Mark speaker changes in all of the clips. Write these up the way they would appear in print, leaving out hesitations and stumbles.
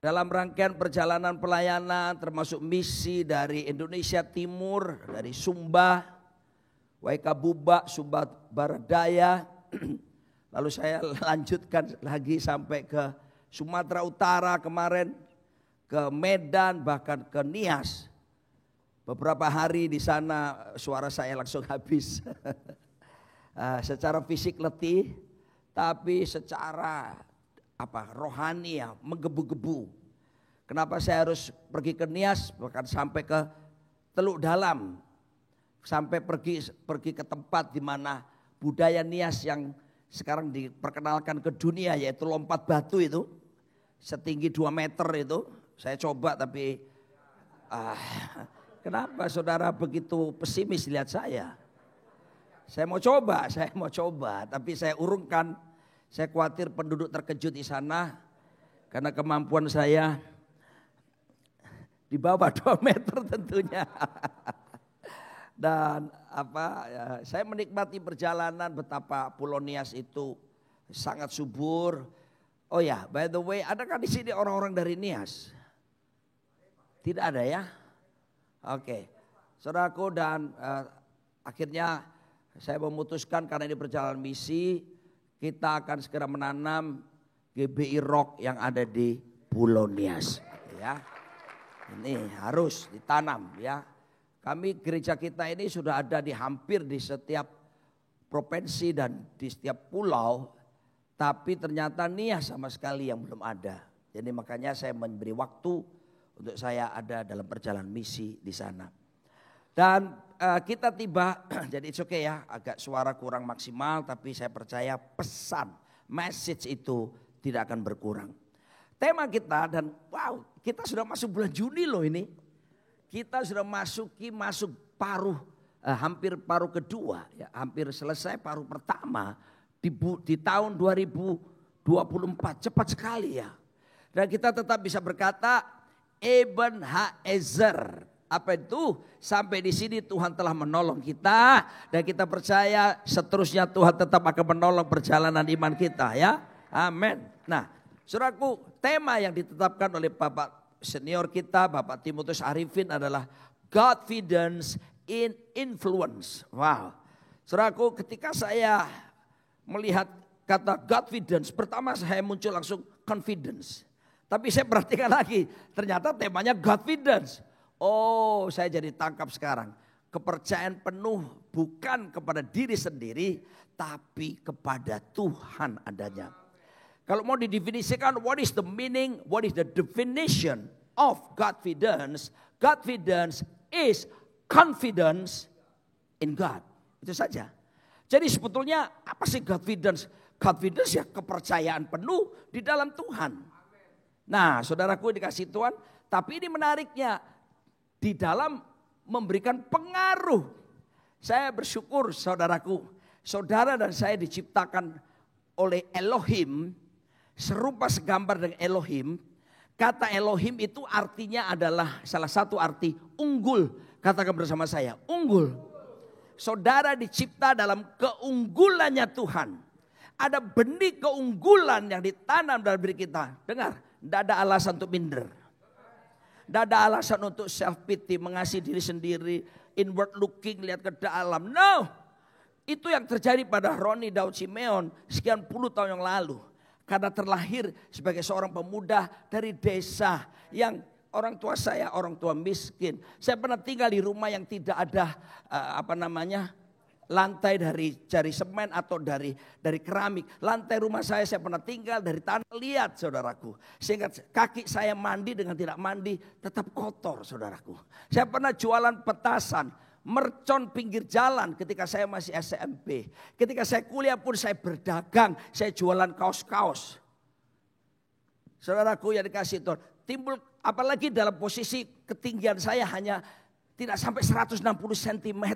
Speaker 1: Dalam rangkaian perjalanan pelayanan termasuk misi dari Indonesia Timur, dari Sumba, Waikabuba, Sumba Barat Daya. Lalu saya lanjutkan lagi sampai ke Sumatera Utara kemarin, ke Medan, bahkan ke Nias. Beberapa hari di sana suara saya langsung habis. Secara fisik letih, tapi secara rohani ya, menggebu-gebu. Kenapa saya harus pergi ke Nias, bahkan sampai ke Teluk Dalam, sampai pergi ke tempat di mana budaya Nias yang sekarang diperkenalkan ke dunia, yaitu lompat batu itu setinggi 2 meter itu. Saya coba tapi kenapa saudara begitu pesimis lihat saya? Saya mau coba, tapi saya urungkan. Saya khawatir penduduk terkejut di sana karena kemampuan saya di bawah 2 meter tentunya. Dan saya menikmati perjalanan betapa Pulau Nias itu sangat subur. Oh ya, by the way, adakah di sini orang-orang dari Nias? Tidak ada ya? Oke. Saudaraku, dan akhirnya saya memutuskan karena ini perjalanan misi, kita akan segera menanam GBI Rock yang ada di Pulau Nias. Ya, ini harus ditanam ya. Kami gereja kita ini sudah ada hampir di setiap provinsi dan di setiap pulau, tapi ternyata Nias sama sekali yang belum ada. Jadi makanya saya memberi waktu untuk saya ada dalam perjalanan misi di sana. Dan kita tiba, jadi it's okay ya, agak suara kurang maksimal, tapi saya percaya pesan, message itu tidak akan berkurang. Tema kita dan wow, kita sudah masuk bulan Juni loh ini. Kita sudah masuk paruh, hampir paruh kedua, ya, hampir selesai paruh pertama di tahun 2024, cepat sekali ya. Dan kita tetap bisa berkata, Ebenezer. Apa itu? Sampai di sini Tuhan telah menolong kita dan kita percaya seterusnya Tuhan tetap akan menolong perjalanan iman kita ya. Amin. Nah, saudaraku, tema yang ditetapkan oleh Bapak senior kita, Bapak Timotius Arifin adalah Godfidence in Influence. Wow. Saudaraku, ketika saya melihat kata Godfidence, pertama saya muncul langsung confidence. Tapi saya perhatikan lagi, ternyata temanya Godfidence. Oh, saya jadi tangkap sekarang. Kepercayaan penuh bukan kepada diri sendiri, tapi kepada Tuhan adanya. Kalau mau didefinisikan, what is the meaning, what is the definition of Godfidence? Godfidence is confidence in God. Itu saja. Jadi sebetulnya apa sih Godfidence? Godfidence ya kepercayaan penuh di dalam Tuhan. Nah, saudaraku dikasih Tuhan, tapi ini menariknya. Di dalam memberikan pengaruh. Saya bersyukur saudaraku, saudara dan saya diciptakan oleh Elohim, serupa segambar dengan Elohim. Kata Elohim itu artinya adalah salah satu arti unggul. Katakan bersama saya, unggul. Saudara dicipta dalam keunggulannya Tuhan. Ada benih keunggulan yang ditanam dalam diri kita. Dengar, tidak ada alasan untuk minder. Tidak ada alasan untuk self pity, mengasihi diri sendiri, inward looking, lihat ke dalam. No, itu yang terjadi pada Roni Daud Simeon sekian puluh tahun yang lalu. Karena terlahir sebagai seorang pemuda dari desa yang orang tua saya orang tua miskin. Saya pernah tinggal di rumah yang tidak ada lantai dari semen atau dari keramik. Lantai rumah saya pernah tinggal dari tanah liat, saudaraku. Sehingga kaki saya mandi dengan tidak mandi tetap kotor, saudaraku. Saya pernah jualan petasan, mercon pinggir jalan ketika saya masih SMP. Ketika saya kuliah pun saya berdagang, saya jualan kaos-kaos. Saudaraku yang dikasih Tuhan, timbul apalagi dalam posisi ketinggian saya hanya tidak sampai 160 cm.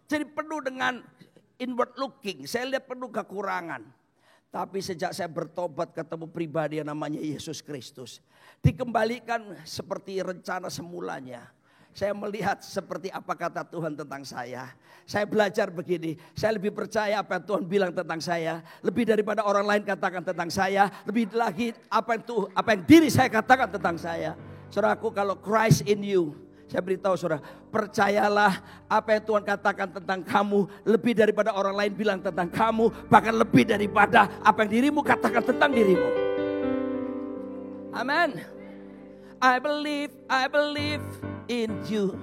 Speaker 1: Jadi penuh dengan inward looking. Saya lihat penuh kekurangan. Tapi sejak saya bertobat ketemu pribadi yang namanya Yesus Kristus. Dikembalikan seperti rencana semulanya. saya melihat seperti apa kata Tuhan tentang saya. Saya belajar begini, saya lebih percaya apa yang Tuhan bilang tentang saya. Lebih daripada orang lain katakan tentang saya. Lebih lagi apa yang diri saya katakan tentang saya. Saudaraku, kalau Christ in you, saya beritahu saudara, percayalah apa yang Tuhan katakan tentang kamu. Lebih daripada orang lain bilang tentang kamu. Bahkan lebih daripada apa yang dirimu katakan tentang dirimu. Amen. I believe in you.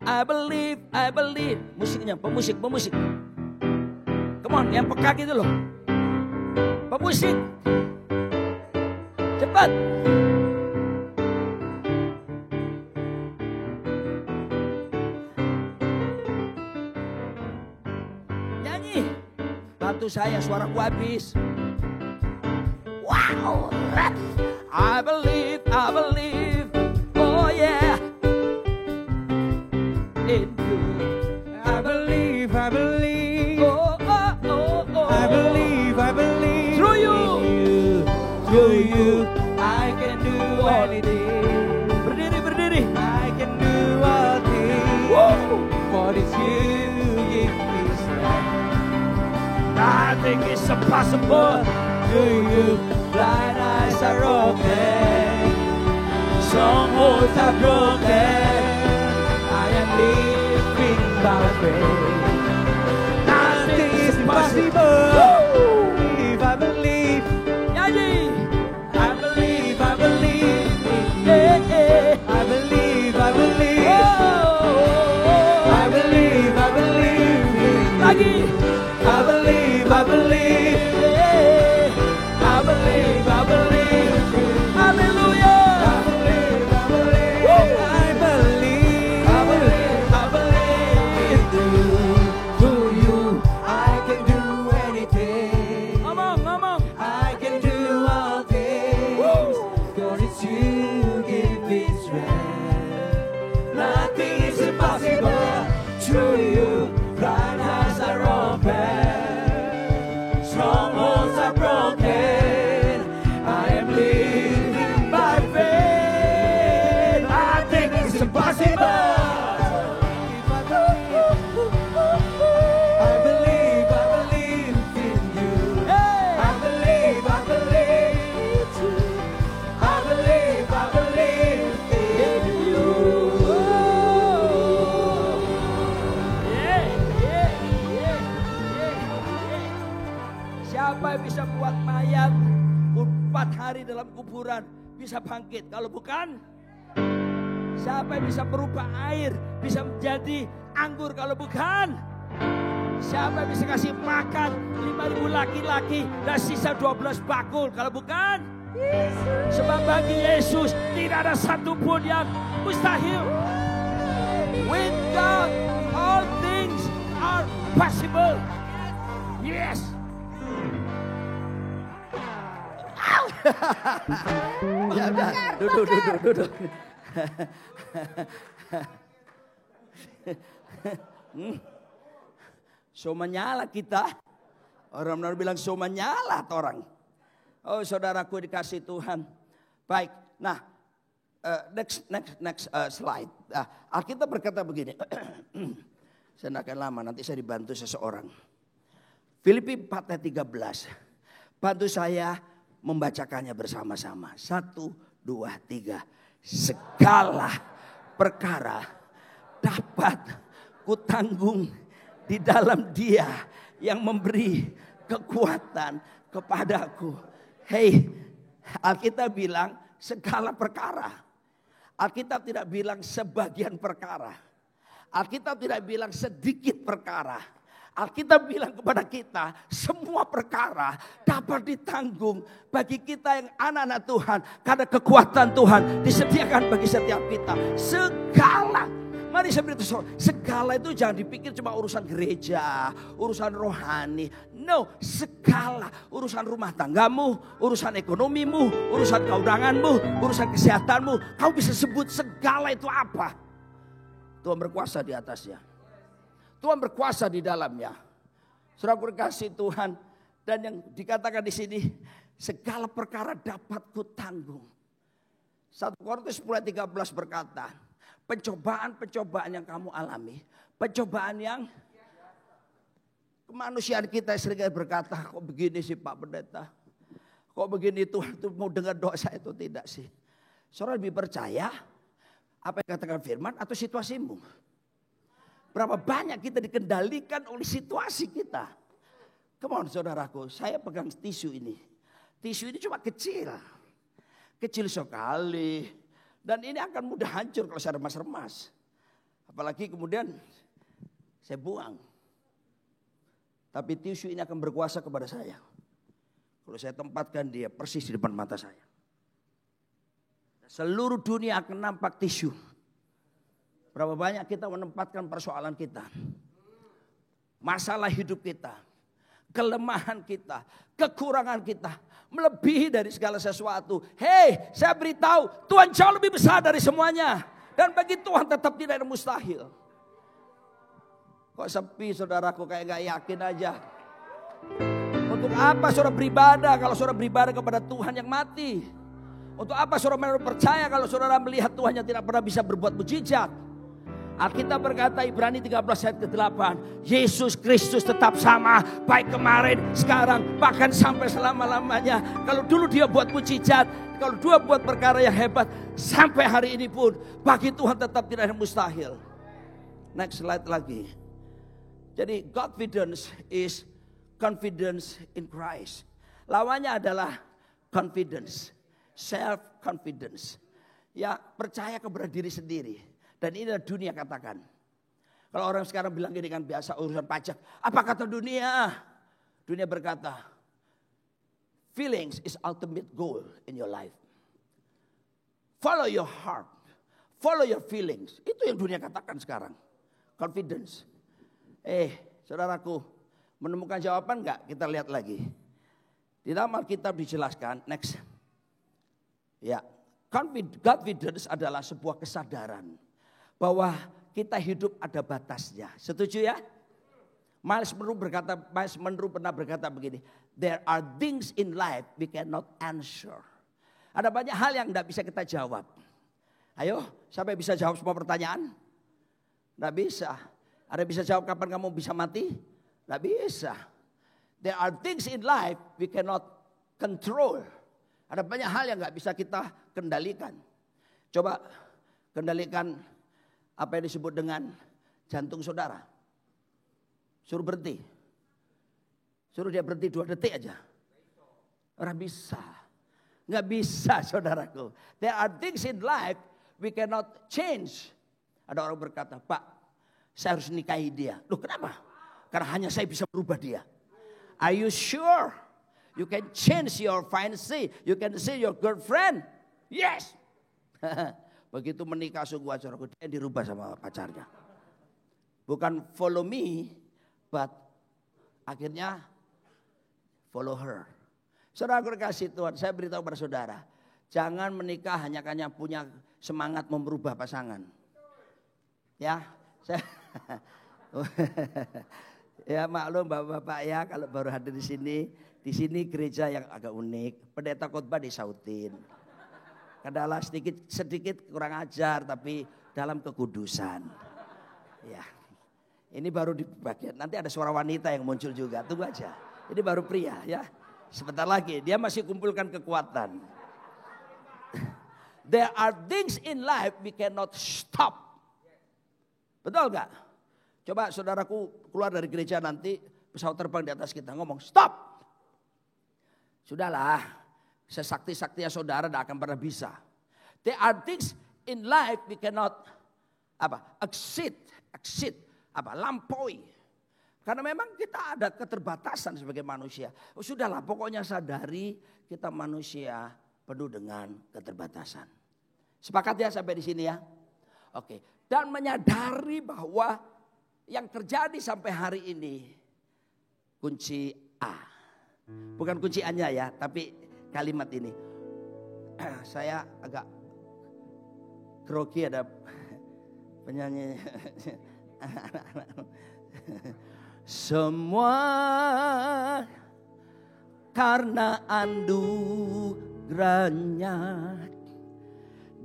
Speaker 1: I believe. Musiknya, pemusik. Come on, yang peka gitu loh. Pemusik. Cepat. Nyanyi. Bantu saya, suaraku habis. Wow. I believe. Oh yeah. In you.
Speaker 2: I believe.
Speaker 1: Oh.
Speaker 2: I believe.
Speaker 1: Through you.
Speaker 2: Through you, I can do anything.
Speaker 1: Berdiri.
Speaker 2: I can do all things.
Speaker 1: Woo.
Speaker 2: For it's you give me strength.
Speaker 1: Nothing is impossible.
Speaker 2: Through you, blind eyes are open. Strongholds are broken. I am living by faith. Nothing is impossible. If I believe,
Speaker 1: Nyanyi.
Speaker 2: I believe in you.
Speaker 1: Eh.
Speaker 2: I believe.
Speaker 1: Oh.
Speaker 2: I believe in you.
Speaker 1: Lagi.
Speaker 2: I believe.
Speaker 1: Eh.
Speaker 2: I believe.
Speaker 1: Hallelujah. Ngomong.
Speaker 2: I can do all things. For it's you give me strength. Nothing is impossible. Through you, blind eyes are open. Strongholds are broken. I am living by faith. Nothing is impossible. I believe in you. I believe in you.
Speaker 1: Siapa yang bisa buat mayat 4 hari dalam kuburan bisa bangkit? Kalau bukan, siapa yang bisa merubah air bisa menjadi anggur? Kalau bukan, siapa yang bisa kasih makan 5.000 laki-laki dan sisa 12 bakul? Kalau bukan, sebab bagi Yesus tidak ada satupun yang mustahil. With God, all things are possible. Yes. Ya udah, duduk. So menyala kita. Orang benar bilang so menyala orang. Oh saudaraku dikasih Tuhan. Baik, nah next slide. Alkitab berkata begini. Saya tidak akan lama, nanti saya dibantu seseorang. Filipi 4 ayat 13. Bantu saya membacakannya bersama-sama. 1, 2, 3. Segala perkara dapat kutanggung di dalam Dia yang memberi kekuatan kepadaku. Hey, Alkitab bilang segala perkara. Alkitab tidak bilang sebagian perkara. Alkitab tidak bilang sedikit perkara. Alkitab bilang kepada kita semua perkara dapat ditanggung bagi kita yang anak-anak Tuhan. Karena kekuatan Tuhan disediakan bagi setiap kita. Segala. Mari saya beritahu, segala itu jangan dipikir cuma urusan gereja, urusan rohani. No, segala urusan rumah tanggamu, urusan ekonomimu, urusan keuanganmu, urusan kesehatanmu. Kau bisa sebut segala itu apa? Tuhan berkuasa di atasnya. Tuhan berkuasa di dalamnya. Saudara berkasih Tuhan, dan yang dikatakan di sini segala perkara dapat kutanggung. 1 Korintus 10:13 berkata, pencobaan-pencobaan yang kamu alami, pencobaan yang kemanusiaan kita seringkali berkata, kok begini sih Pak Pendeta? Kok begini Tuhan itu mau dengar doa saya itu tidak sih? Saudara lebih percaya apa yang katakan firman atau situasimu? Berapa banyak kita dikendalikan oleh situasi kita? Come on saudaraku, saya pegang tisu ini. Tisu ini cuma kecil. Kecil sekali. Dan ini akan mudah hancur kalau saya remas-remas. Apalagi kemudian saya buang. Tapi tisu ini akan berkuasa kepada saya. Kalau saya tempatkan dia persis di depan mata saya. Seluruh dunia akan nampak tisu. Berapa banyak kita menempatkan persoalan kita. Masalah hidup kita. Kelemahan kita. Kekurangan kita. Melebihi dari segala sesuatu. Hei, saya beritahu Tuhan jauh lebih besar dari semuanya. Dan bagi Tuhan tetap tidak ada mustahil. Kok sepi saudaraku, kayak gak yakin aja. Untuk apa saudara beribadah kalau saudara beribadah kepada Tuhan yang mati? Untuk apa saudara percaya kalau saudara melihat Tuhan yang tidak pernah bisa berbuat mujizat? Alkitab berkata Ibrani 13 ayat ke-8, Yesus Kristus tetap sama, baik kemarin, sekarang, bahkan sampai selama-lamanya. Kalau dulu dia buat mujizat, kalau dia buat perkara yang hebat, sampai hari ini pun bagi Tuhan tetap tidak ada mustahil. Next slide lagi. Jadi confidence is confidence in Christ. Lawannya adalah confidence, self-confidence. Ya, percaya kepada diri sendiri. Dan ini adalah dunia katakan. Kalau orang sekarang bilang gini kan biasa urusan pajak. Apa kata dunia? Dunia berkata, feelings is ultimate goal in your life. Follow your heart. Follow your feelings. Itu yang dunia katakan sekarang. Confidence. Saudaraku, menemukan jawaban enggak? Kita lihat lagi. Di dalam Alkitab dijelaskan, next. Ya, confidence adalah sebuah kesadaran bahwa kita hidup ada batasnya. Setuju ya? Miles Monroe pernah berkata begini, there are things in life we cannot answer. Ada banyak hal yang tidak bisa kita jawab. Ayo, siapa yang bisa jawab semua pertanyaan? Tidak bisa. Ada yang bisa jawab kapan kamu bisa mati? Tidak bisa. There are things in life we cannot control. Ada banyak hal yang nggak bisa kita kendalikan. Coba kendalikan apa yang disebut dengan jantung saudara. Suruh berhenti. Suruh dia berhenti 2 detik aja. Orang bisa. Nggak bisa saudaraku. There are things in life we cannot change. Ada orang berkata, Pak, saya harus nikahi dia. Loh kenapa? Karena hanya saya bisa merubah dia. Are you sure? You can change your fiancé. You can see your girlfriend. Yes. Begitu menikah sungguh saudaraku, dia dirubah sama pacarnya. Bukan follow me, but akhirnya follow her. Saudara kasih Tuhan, saya beritahu pada saudara, jangan menikah hanya punya semangat merubah pasangan. Ya, saya ya maklum bapak-bapak ya kalau baru hadir di sini gereja yang agak unik, pendeta khotbah disautin. Kadang sedikit kurang ajar tapi dalam kekudusan. Ya. Ini baru di bagian, nanti ada suara wanita yang muncul juga, tunggu aja. Ini baru pria ya. Sebentar lagi dia masih kumpulkan kekuatan. There are things in life we cannot stop. Betul gak? Coba saudaraku keluar dari gereja nanti pesawat terbang di atas kita ngomong stop. Sudahlah. Sesakti-saktinya saudara tidak akan pernah bisa. There are things in life we cannot lampaui. Karena memang kita ada keterbatasan sebagai manusia. Sudahlah pokoknya sadari kita manusia penuh dengan keterbatasan. Sepakat ya sampai di sini ya? Oke. Dan menyadari bahwa yang terjadi sampai hari ini kunci A. Bukan kunci A-nya ya, tapi kalimat ini. Saya agak grogi ada penyanyi. Semua karena anugerahnya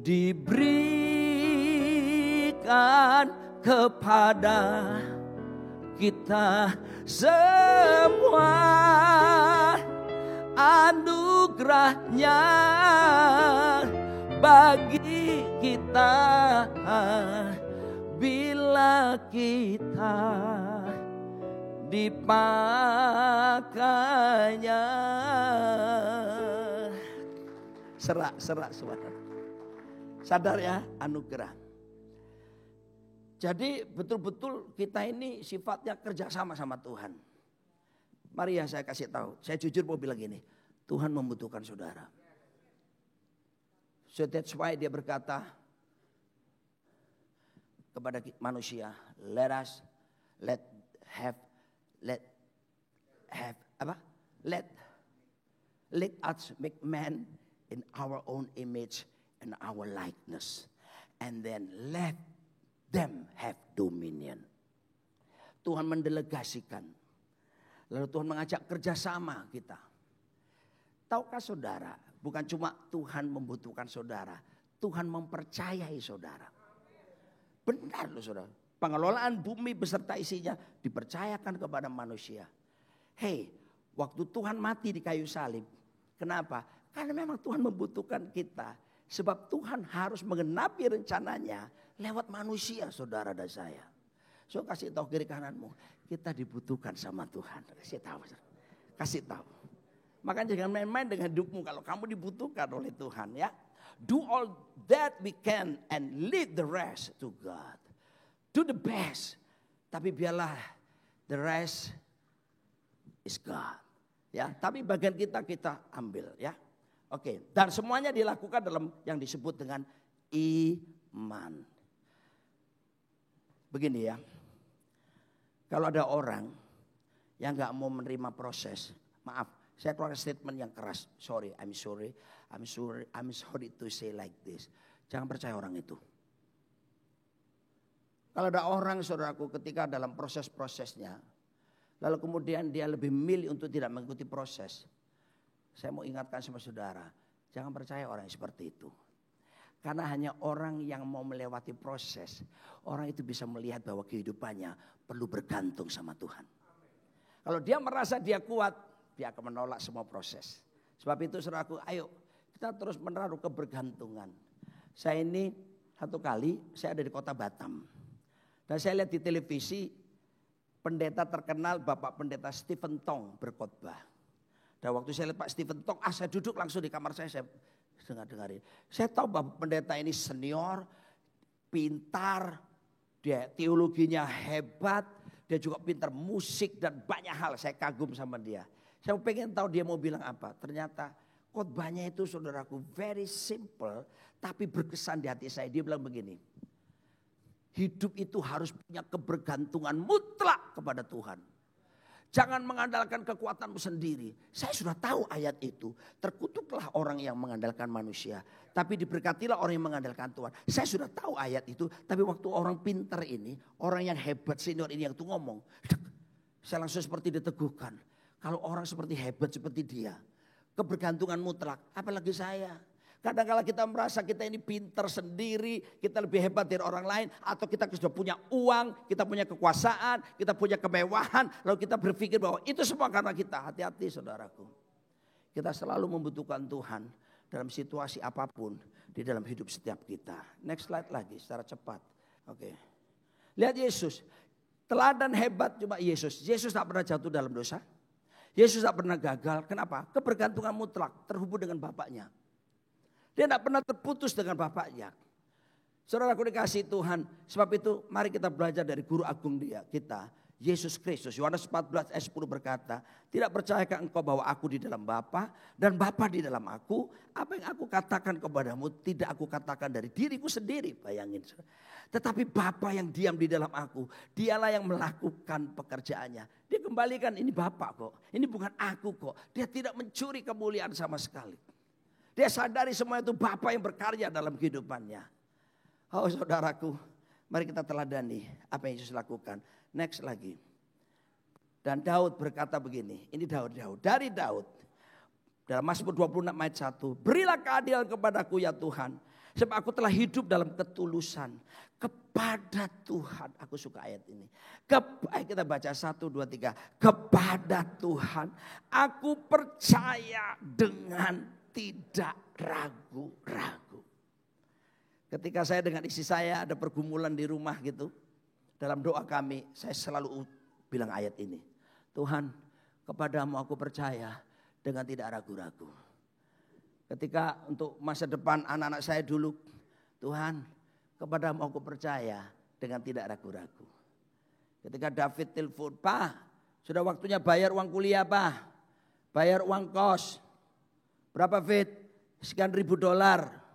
Speaker 1: diberi berikan kepada kita semua anugerahnya bagi kita bila kita dipakainya. Serak saudara. Sadar ya, anugerah. Jadi betul-betul kita ini sifatnya kerjasama sama Tuhan. Mari ya saya kasih tahu. Saya jujur mau bilang gini. Tuhan membutuhkan saudara. So that's why dia berkata kepada manusia. Let us make man in our own image and our likeness. And then let them have dominion. Tuhan mendelegasikan. Lalu Tuhan mengajak kerjasama kita. Tahukah saudara, bukan cuma Tuhan membutuhkan saudara, Tuhan mempercayai saudara. Benar loh saudara. Pengelolaan bumi beserta isinya dipercayakan kepada manusia. Hei, waktu Tuhan mati di kayu salib. Kenapa? Karena memang Tuhan membutuhkan kita. Sebab Tuhan harus menggenapi rencananya lewat manusia saudara dan saya. So kasih tahu kiri kananmu, kita dibutuhkan sama Tuhan. Kasih tahu. Makanya jangan main-main dengan hidupmu kalau kamu dibutuhkan oleh Tuhan ya. Do all that we can and leave the rest to God. Do the best. Tapi biarlah the rest is God. Ya, tapi bagian kita ambil ya. Oke, dan semuanya dilakukan dalam yang disebut dengan iman. Begini ya. Kalau ada orang yang gak mau menerima proses, maaf, saya keluarkan statement yang keras. I'm sorry to say like this. Jangan percaya orang itu. Kalau ada orang saudaraku ketika dalam proses-prosesnya, lalu kemudian dia lebih memilih untuk tidak mengikuti proses. Saya mau ingatkan sama saudara, jangan percaya orang yang seperti itu. Karena hanya orang yang mau melewati proses, orang itu bisa melihat bahwa kehidupannya perlu bergantung sama Tuhan. Kalau dia merasa dia kuat, dia akan menolak semua proses. Sebab itu saudaraku, ayo kita terus menaruh kebergantungan. Saya ini satu kali, saya ada di kota Batam. Dan saya lihat di televisi, pendeta terkenal Bapak Pendeta Stephen Tong berkhotbah. Dan waktu saya lihat Pak Stephen Tong, saya duduk langsung di kamar saya dengar-dengarin. Saya tahu Bapak Pendeta ini senior, pintar, dia teologinya hebat, dia juga pintar musik dan banyak hal. Saya kagum sama dia. Saya pengen tahu dia mau bilang apa. Ternyata khotbahnya itu saudaraku very simple, tapi berkesan di hati saya. Dia bilang begini, hidup itu harus punya kebergantungan mutlak kepada Tuhan. Jangan mengandalkan kekuatanmu sendiri. Saya sudah tahu ayat itu. Terkutuklah orang yang mengandalkan manusia. Tapi diberkatilah orang yang mengandalkan Tuhan. Saya sudah tahu ayat itu. Tapi waktu orang pintar ini, orang yang hebat senior ini yang tuh ngomong. Saya langsung seperti diteguhkan. Kalau orang seperti hebat seperti dia. Kebergantungan mutlak. Apalagi saya. Kadang-kadang kita merasa kita ini pintar sendiri, kita lebih hebat dari orang lain, atau kita sudah punya uang, kita punya kekuasaan, kita punya kemewahan, lalu kita berpikir bahwa itu semua karena kita. Hati-hati saudaraku. Kita selalu membutuhkan Tuhan dalam situasi apapun di dalam hidup setiap kita. Next slide lagi secara cepat. Oke. Lihat Yesus. Teladan hebat cuma Yesus. Yesus tak pernah jatuh dalam dosa. Yesus tak pernah gagal. Kenapa? Kebergantungan mutlak terhubung dengan Bapaknya. Dia tidak pernah terputus dengan Bapaknya. Saudaraku dikasihi Tuhan. Sebab itu mari kita belajar dari guru agung kita. Yesus Kristus. Yohanes 14 ayat 10 berkata. Tidak percayakah engkau bahwa aku di dalam Bapa dan Bapa di dalam aku. Apa yang aku katakan kepadamu tidak aku katakan dari diriku sendiri. Bayangin. Tetapi Bapa yang diam di dalam aku. Dialah yang melakukan pekerjaannya. Dia kembalikan ini Bapa kok. Ini bukan aku kok. Dia tidak mencuri kemuliaan sama sekali. Dia sadari semua itu Bapa yang berkarya dalam kehidupannya. Oh saudaraku, mari kita teladani apa yang Yesus lakukan. Next lagi. Dan Daud berkata begini, ini Daud. Dari Daud, dalam Mazmur 26 ayat 1. Berilah keadilan kepadaku ya Tuhan. Sebab aku telah hidup dalam ketulusan kepada Tuhan. Aku suka ayat ini. Kita baca 1, 2, 3. Kepada Tuhan aku percaya dengan tidak ragu-ragu. Ketika saya dengan istri saya ada pergumulan di rumah gitu. Dalam doa kami saya selalu bilang ayat ini. Tuhan, kepadamu aku percaya dengan tidak ragu-ragu. Ketika untuk masa depan anak-anak saya dulu. Tuhan, kepadamu aku percaya dengan tidak ragu-ragu. Ketika David telepon, Pak, sudah waktunya bayar uang kuliah Pak. Bayar uang kos. Berapa Fit? Sekian ribu dolar.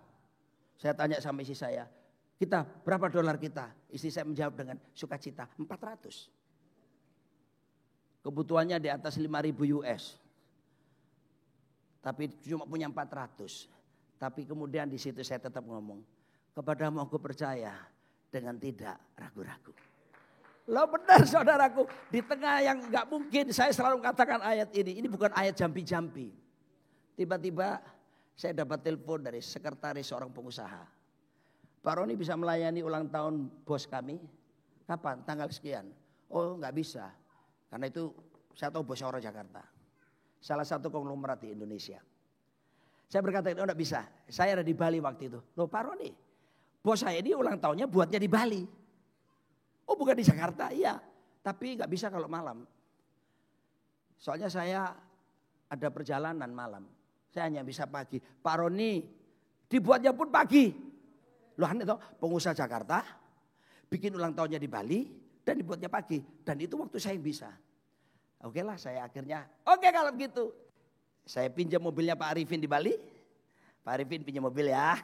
Speaker 1: Saya tanya sama istri saya, kita berapa dolar kita? Istri saya menjawab dengan sukacita, 400. Kebutuhannya di atas 5.000 US. Tapi cuma punya 400. Tapi kemudian di situ saya tetap ngomong, kepadamu aku percaya dengan tidak ragu-ragu. Loh benar saudaraku, di tengah yang gak mungkin saya selalu katakan ayat ini. Ini bukan ayat jampi-jampi. Tiba-tiba saya dapat telepon dari sekretaris seorang pengusaha. Pak Roni bisa melayani ulang tahun bos kami? Kapan? Tanggal sekian. Oh gak bisa. Karena itu saya tahu bosnya orang Jakarta. Salah satu konglomerat di Indonesia. Saya berkata, oh gak bisa. Saya ada di Bali waktu itu. Loh Pak Roni, bos saya ini ulang tahunnya buatnya di Bali. Oh bukan di Jakarta, iya. Tapi gak bisa kalau malam. Soalnya saya ada perjalanan malam. Saya hanya bisa pagi. Pak Roni, dibuatnya pun pagi. Loh aneh toh, pengusaha Jakarta, bikin ulang tahunnya di Bali, dan dibuatnya pagi. Dan itu waktu saya yang bisa. Oke lah saya akhirnya, oke kalau begitu. Saya pinjam mobilnya Pak Arifin di Bali. Pak Arifin pinjam mobil ya.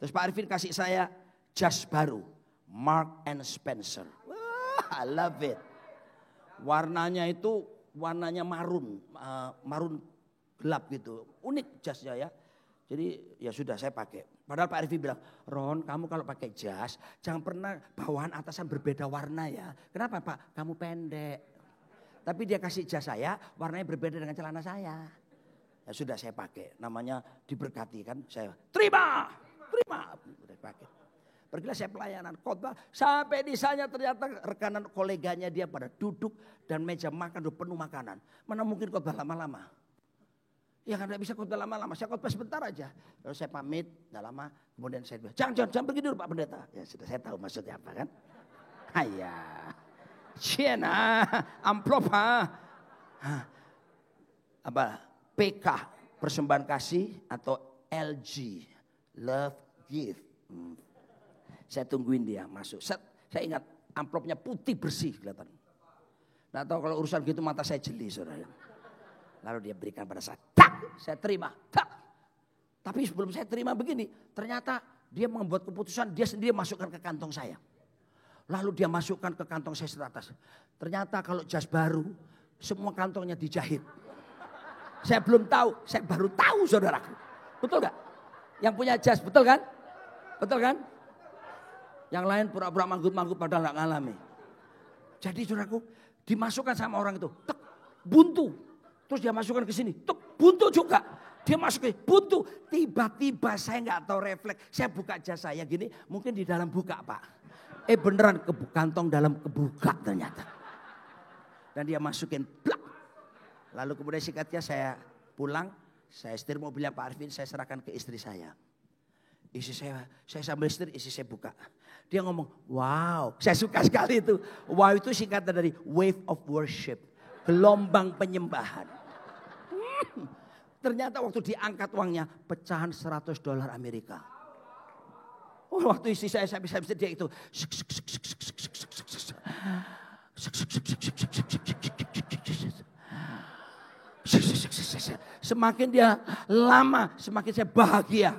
Speaker 1: Terus Pak Arifin kasih saya jas baru. Mark and Spencer. Wah, I love it. Warnanya itu warnanya marun. Marun gelap gitu. Unik jasnya ya. Jadi ya sudah saya pakai. Padahal Pak Arifin bilang, Ron kamu kalau pakai jas jangan pernah bawahan atasan berbeda warna ya. Kenapa Pak? Kamu pendek. Tapi dia kasih jas saya warnanya berbeda dengan celana saya. Ya sudah saya pakai. Namanya diberkati kan. Saya terima. Udah pakai. Pergilah saya pelayanan khotbah. Sampai di sana ternyata rekanan koleganya dia pada duduk. Dan meja makan udah penuh makanan. Mana mungkin khotbah lama-lama. Ya kan tidak bisa khotbah lama-lama. Saya khotbah sebentar aja. Lalu saya pamit. Tidak lama. Kemudian saya bilang. Jangan pergi dulu Pak Pendeta. Ya sudah saya tahu maksudnya apa kan. Ayah. Cina. Amplop ha. Apa? PK. Persembahan kasih. Atau LG. Love gift. Saya tungguin dia masuk. Saya ingat amplopnya putih bersih kelihatan. Nggak tahu kalau urusan gitu mata saya jeli saudara. Lalu dia berikan pada saya. Tak, saya terima. Tak. Tapi sebelum saya terima begini, ternyata dia membuat keputusan dia sendiri masukkan ke kantong saya. Lalu dia masukkan ke kantong saya teratas. Ternyata kalau jas baru, semua kantongnya dijahit. Saya belum tahu, saya baru tahu saudaraku. Betul gak? Yang punya jas, betul kan? Betul kan? Yang lain pura-pura manggut-manggut padahal gak ngalami. Jadi saudaraku, dimasukkan sama orang itu. Tek, buntu. Terus dia masukkan ke sini. Tek, buntu juga. Dia masukin, buntu. Tiba-tiba saya gak tahu refleks. Saya buka jas saya gini, mungkin di dalam buka Pak. Beneran kantong dalam kebuka ternyata. Dan dia masukin, plak. Lalu kemudian singkatnya saya pulang. Saya setir mobilnya Pak Arifin, saya serahkan ke istri saya. Istri saya sambil setir, istri saya buka. Dia ngomong, wow, saya suka sekali itu. Wow itu singkatan dari wave of worship. Gelombang penyembahan. Ternyata waktu diangkat uangnya, pecahan $100 Amerika. Oh, waktu istri saya bisa dia itu. Semakin dia lama, semakin saya bahagia.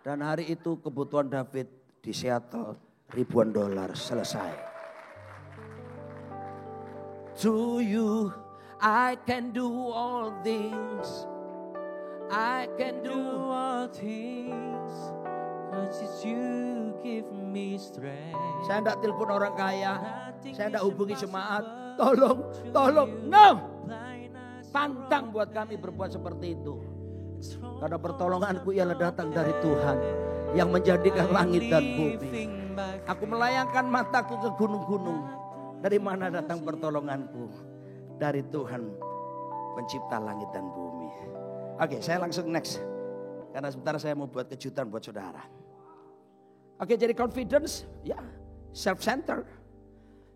Speaker 1: Dan hari itu kebutuhan David di Seattle ribuan dolar selesai. To you I can do all things. I can do all things. Cause it's you give me strength. Saya tidak telepon orang kaya. Saya tidak hubungi jemaat. Tolong. No. Pantang buat kami berbuat seperti itu. Karena pertolonganku ialah datang dari Tuhan yang menjadikan langit dan bumi. Aku melayangkan mataku ke gunung-gunung. Dari mana datang pertolonganku? Dari Tuhan pencipta langit dan bumi. Oke, saya langsung next. Karena sebentar saya mau buat kejutan buat saudara. Oke, jadi confidence, ya, self-centered.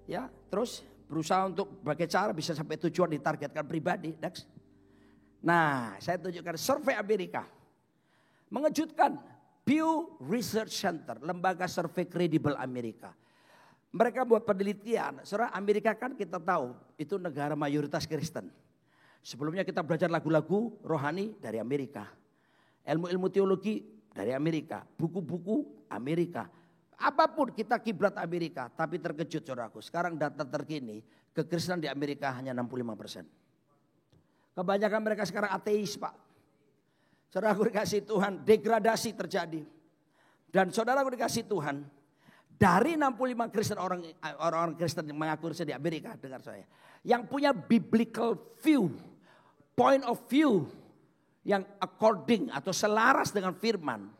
Speaker 1: Ya, terus berusaha untuk bagaimana cara bisa sampai tujuan ditargetkan pribadi. Next. Nah, saya tunjukkan survei Amerika. Mengejutkan, Pew Research Center, lembaga survei kredibel Amerika. Mereka buat penelitian, saudara, Amerika kan kita tahu itu negara mayoritas Kristen. Sebelumnya kita belajar lagu-lagu rohani dari Amerika. Ilmu-ilmu teologi dari Amerika, buku-buku Amerika. Apapun kita kiblat Amerika, tapi terkejut saudaraku. Sekarang data terkini, kekristenan di Amerika hanya 65%. Kebanyakan mereka sekarang ateis, Pak. Saudaraku dikasih Tuhan, degradasi terjadi. Dan saudaraku dikasih Tuhan, dari 65 Kristen orang Kristen yang mengaku Kristen di Amerika, dengar saya, yang punya biblical view, point of view yang according atau selaras dengan firman,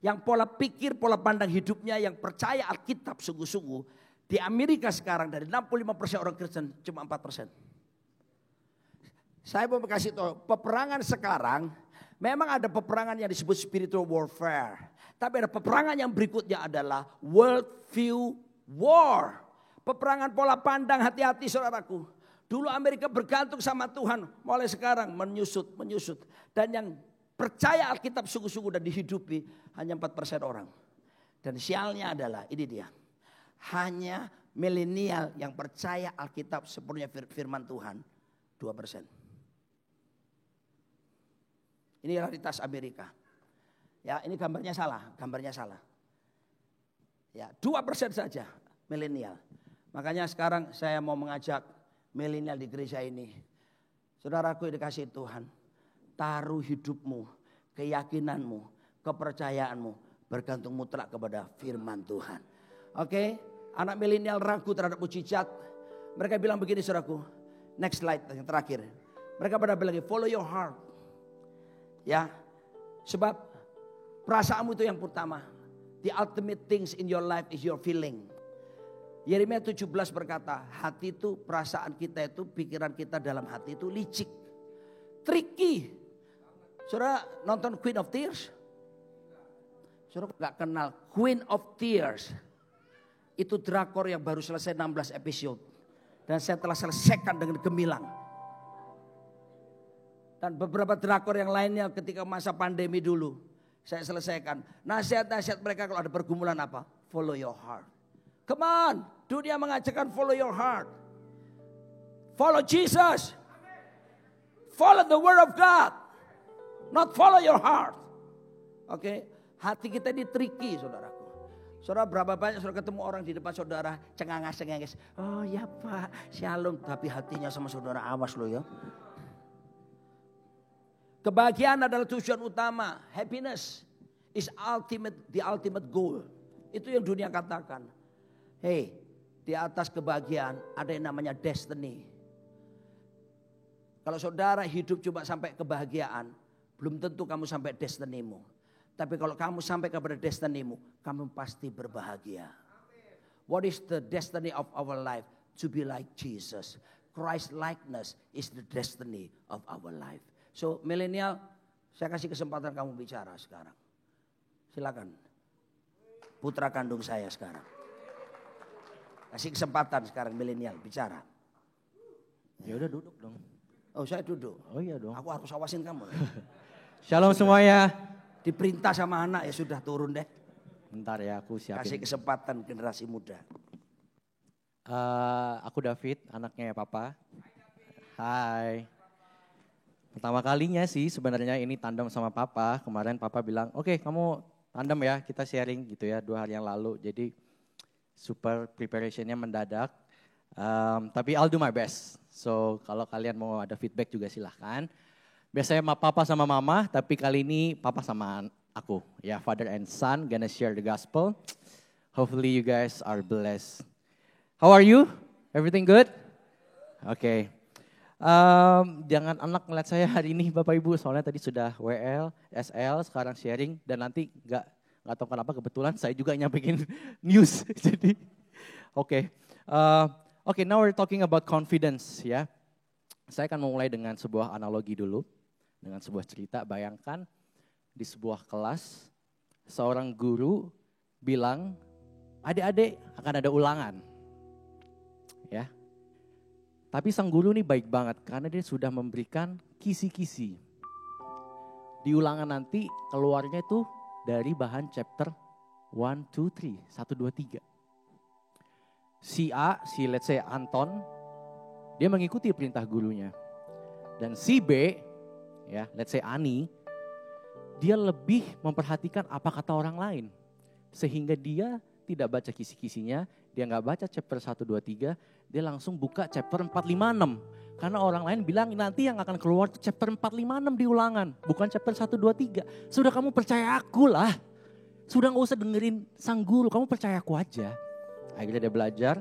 Speaker 1: yang pola pikir, pola pandang hidupnya yang percaya Alkitab sungguh-sungguh, di Amerika sekarang dari 65% orang Kristen cuma 4%. Saya mau kasih tahu, peperangan sekarang memang ada peperangan yang disebut spiritual warfare. Tapi ada peperangan yang berikutnya adalah world view war. Peperangan pola pandang, hati-hati saudaraku. Dulu Amerika bergantung sama Tuhan, mulai sekarang menyusut. Dan yang percaya Alkitab sungguh-sungguh dan dihidupi hanya 4% orang. Dan sialnya adalah, ini dia. Hanya milenial yang percaya Alkitab sepenuhnya firman Tuhan, 2%. Ini realitas Amerika. Ya, ini gambarnya salah. Ya, 2% saja milenial. Makanya sekarang saya mau mengajak milenial di gereja ini. Saudaraku yang dikasihi Tuhan, taruh hidupmu, keyakinanmu, kepercayaanmu bergantung mutlak kepada firman Tuhan. Oke, anak milenial ragu terhadap mujizat. Mereka bilang begini saudaraku, next slide yang terakhir. Mereka pada bilang follow your heart. Ya, sebab perasaanmu itu yang pertama. The ultimate things in your life is your feeling. Yeremia 17 berkata, hati itu, perasaan kita itu, pikiran kita dalam hati itu licik. Tricky. Saudara nonton Queen of Tears? Saudara gak kenal Queen of Tears. Itu drakor yang baru selesai 16 episode. Dan saya telah selesaikan dengan gemilang. Dan beberapa drakor yang lainnya ketika masa pandemi dulu. Saya selesaikan. Nasihat-nasihat mereka kalau ada pergumulan apa? Follow your heart. Come on. Dunia mengajarkan follow your heart. Follow Jesus. Follow the word of God. Not follow your heart. Oke. Hati kita ini tricky saudaraku. Saudara berapa banyak saudara ketemu orang di depan saudara. Cengangas-cengangas. Oh ya Pak. Shalom. Tapi hatinya sama saudara awas loh ya. Kebahagiaan adalah tujuan utama. Happiness is the ultimate goal. Itu yang dunia katakan. Hey, di atas kebahagiaan ada yang namanya destiny. Kalau saudara hidup cuma sampai kebahagiaan, belum tentu kamu sampai destinimu. Tapi kalau kamu sampai kepada destinimu, kamu pasti berbahagia. What is the destiny of our life? To be like Jesus. Christ likeness is the destiny of our life. So milenial, saya kasih kesempatan kamu bicara sekarang. Silakan. Putra kandung saya sekarang. Kasih kesempatan sekarang milenial bicara.
Speaker 3: Ya udah duduk dong.
Speaker 1: Oh saya duduk.
Speaker 3: Oh iya dong.
Speaker 1: Aku harus awasin kamu.
Speaker 3: Shalom semuanya.
Speaker 1: Diperintah sama anak ya sudah turun deh.
Speaker 3: Bentar ya aku siapin.
Speaker 1: Kasih kesempatan generasi muda.
Speaker 3: Aku David, anaknya Papa. Hai. Pertama kalinya sih sebenarnya ini tandem sama Papa. Kemarin Papa bilang, oke, kamu tandem ya, kita sharing gitu ya 2 hari yang lalu. Jadi super preparationnya mendadak. Tapi I'll do my best. So kalau kalian mau ada feedback juga silahkan. Biasanya Papa sama Mama, tapi kali ini Papa sama aku. Ya, Father and Son gonna share the gospel. Hopefully you guys are blessed. How are you? Everything good? Okay. Jangan anak ngeliat saya hari ini Bapak Ibu, soalnya tadi sudah WL, SL, sekarang sharing dan nanti nggak tahu kenapa kebetulan saya juga nyampein news. Jadi oke. Now we're talking about confidence ya. Saya akan memulai dengan sebuah analogi dulu, dengan sebuah cerita. Bayangkan di sebuah kelas seorang guru bilang, adik-adik akan ada ulangan. Ya. Tapi sang guru ini baik banget karena dia sudah memberikan kisi-kisi. Di ulangan nanti keluarnya itu dari bahan chapter 1, 2, 3, 1, 2, 3. Si A, let's say Anton, dia mengikuti perintah gurunya. Dan si B, ya let's say Ani, dia lebih memperhatikan apa kata orang lain. Sehingga dia tidak baca kisi-kisinya, dia nggak baca chapter 1, 2, 3, dia langsung buka chapter 4, 5, 6. Karena orang lain bilang nanti yang akan keluar chapter 4, 5, 6 di ulangan. Bukan chapter 1, 2, 3. Sudah kamu percaya aku lah. Sudah gak usah dengerin sang guru, kamu percaya aku aja. Akhirnya dia belajar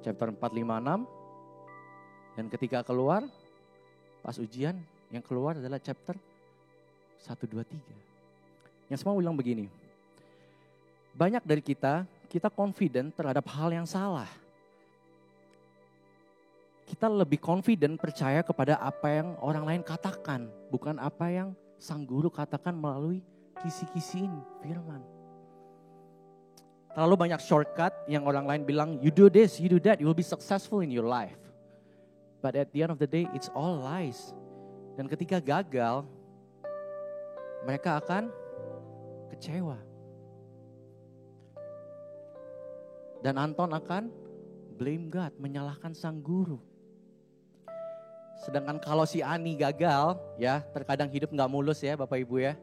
Speaker 3: chapter 4, 5, 6. Dan ketika keluar, pas ujian yang keluar adalah chapter 1, 2, 3. Yang semua bilang begini. Banyak dari kita confident terhadap hal yang salah. Kita lebih confident percaya kepada apa yang orang lain katakan. Bukan apa yang sang guru katakan melalui kisi-kisi ini, firman. Terlalu banyak shortcut yang orang lain bilang, you do this, you do that, you will be successful in your life. But at the end of the day, it's all lies. Dan ketika gagal, mereka akan kecewa. Dan Anton akan blame God, menyalahkan sang guru. Sedangkan kalau si Ani gagal, ya terkadang hidup gak mulus ya Bapak Ibu ya.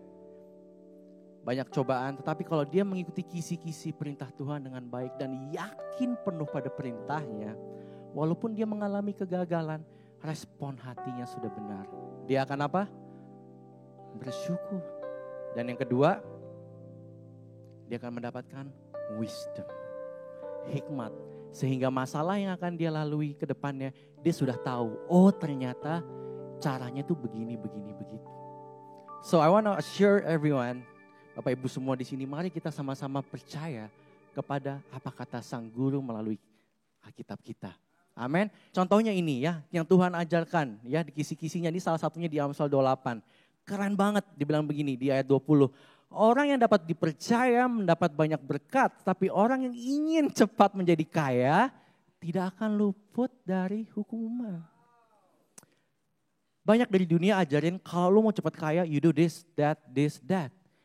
Speaker 3: Banyak cobaan, tetapi kalau dia mengikuti kisi-kisi perintah Tuhan dengan baik dan yakin penuh pada perintahnya, walaupun dia mengalami kegagalan, respon hatinya sudah benar. Dia akan apa? Bersyukur. Dan yang kedua, dia akan mendapatkan wisdom, hikmat. Sehingga masalah yang akan dia lalui ke depannya, dia sudah tahu, oh ternyata caranya tuh begini, begitu. So I want to assure everyone, Bapak Ibu semua di sini, mari kita sama-sama percaya kepada apa kata sang guru melalui Alkitab kita. Amin. Contohnya ini ya, yang Tuhan ajarkan ya di kisi-kisinya, ini salah satunya di Amsal 28. Keren banget dibilang begini di ayat 20. Orang yang dapat dipercaya mendapat banyak berkat, tapi orang yang ingin cepat menjadi kaya tidak akan luput dari hukuman. Banyak dari dunia ajarin kalau lu mau cepat kaya, you do this, that.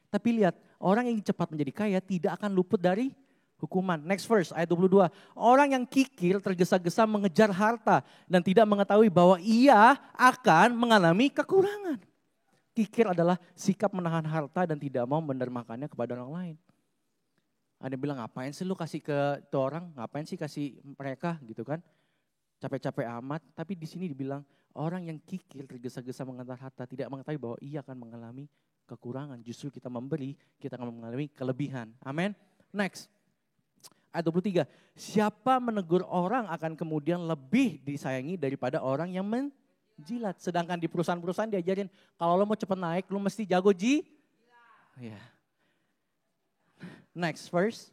Speaker 3: Tapi lihat, orang yang cepat menjadi kaya tidak akan luput dari hukuman. Next verse, ayat 22. Orang yang kikir tergesa-gesa mengejar harta dan tidak mengetahui bahwa ia akan mengalami kekurangan. Kikir adalah sikap menahan harta dan tidak mau mendermakannya kepada orang lain. Ada yang bilang, ngapain sih lu kasih ke itu orang? Ngapain sih kasih mereka gitu kan? Capek-capek amat. Tapi di sini dibilang, orang yang kikir tergesa-gesa mengejar harta tidak mengetahui bahwa ia akan mengalami kekurangan. Justru kita memberi, kita akan mengalami kelebihan. Amin. Next. Ayat 23. Siapa menegur orang akan kemudian lebih disayangi daripada orang yang menjilat. Sedangkan di perusahaan-perusahaan diajarin, kalau lo mau cepat naik, lo mesti jago ya. Next verse.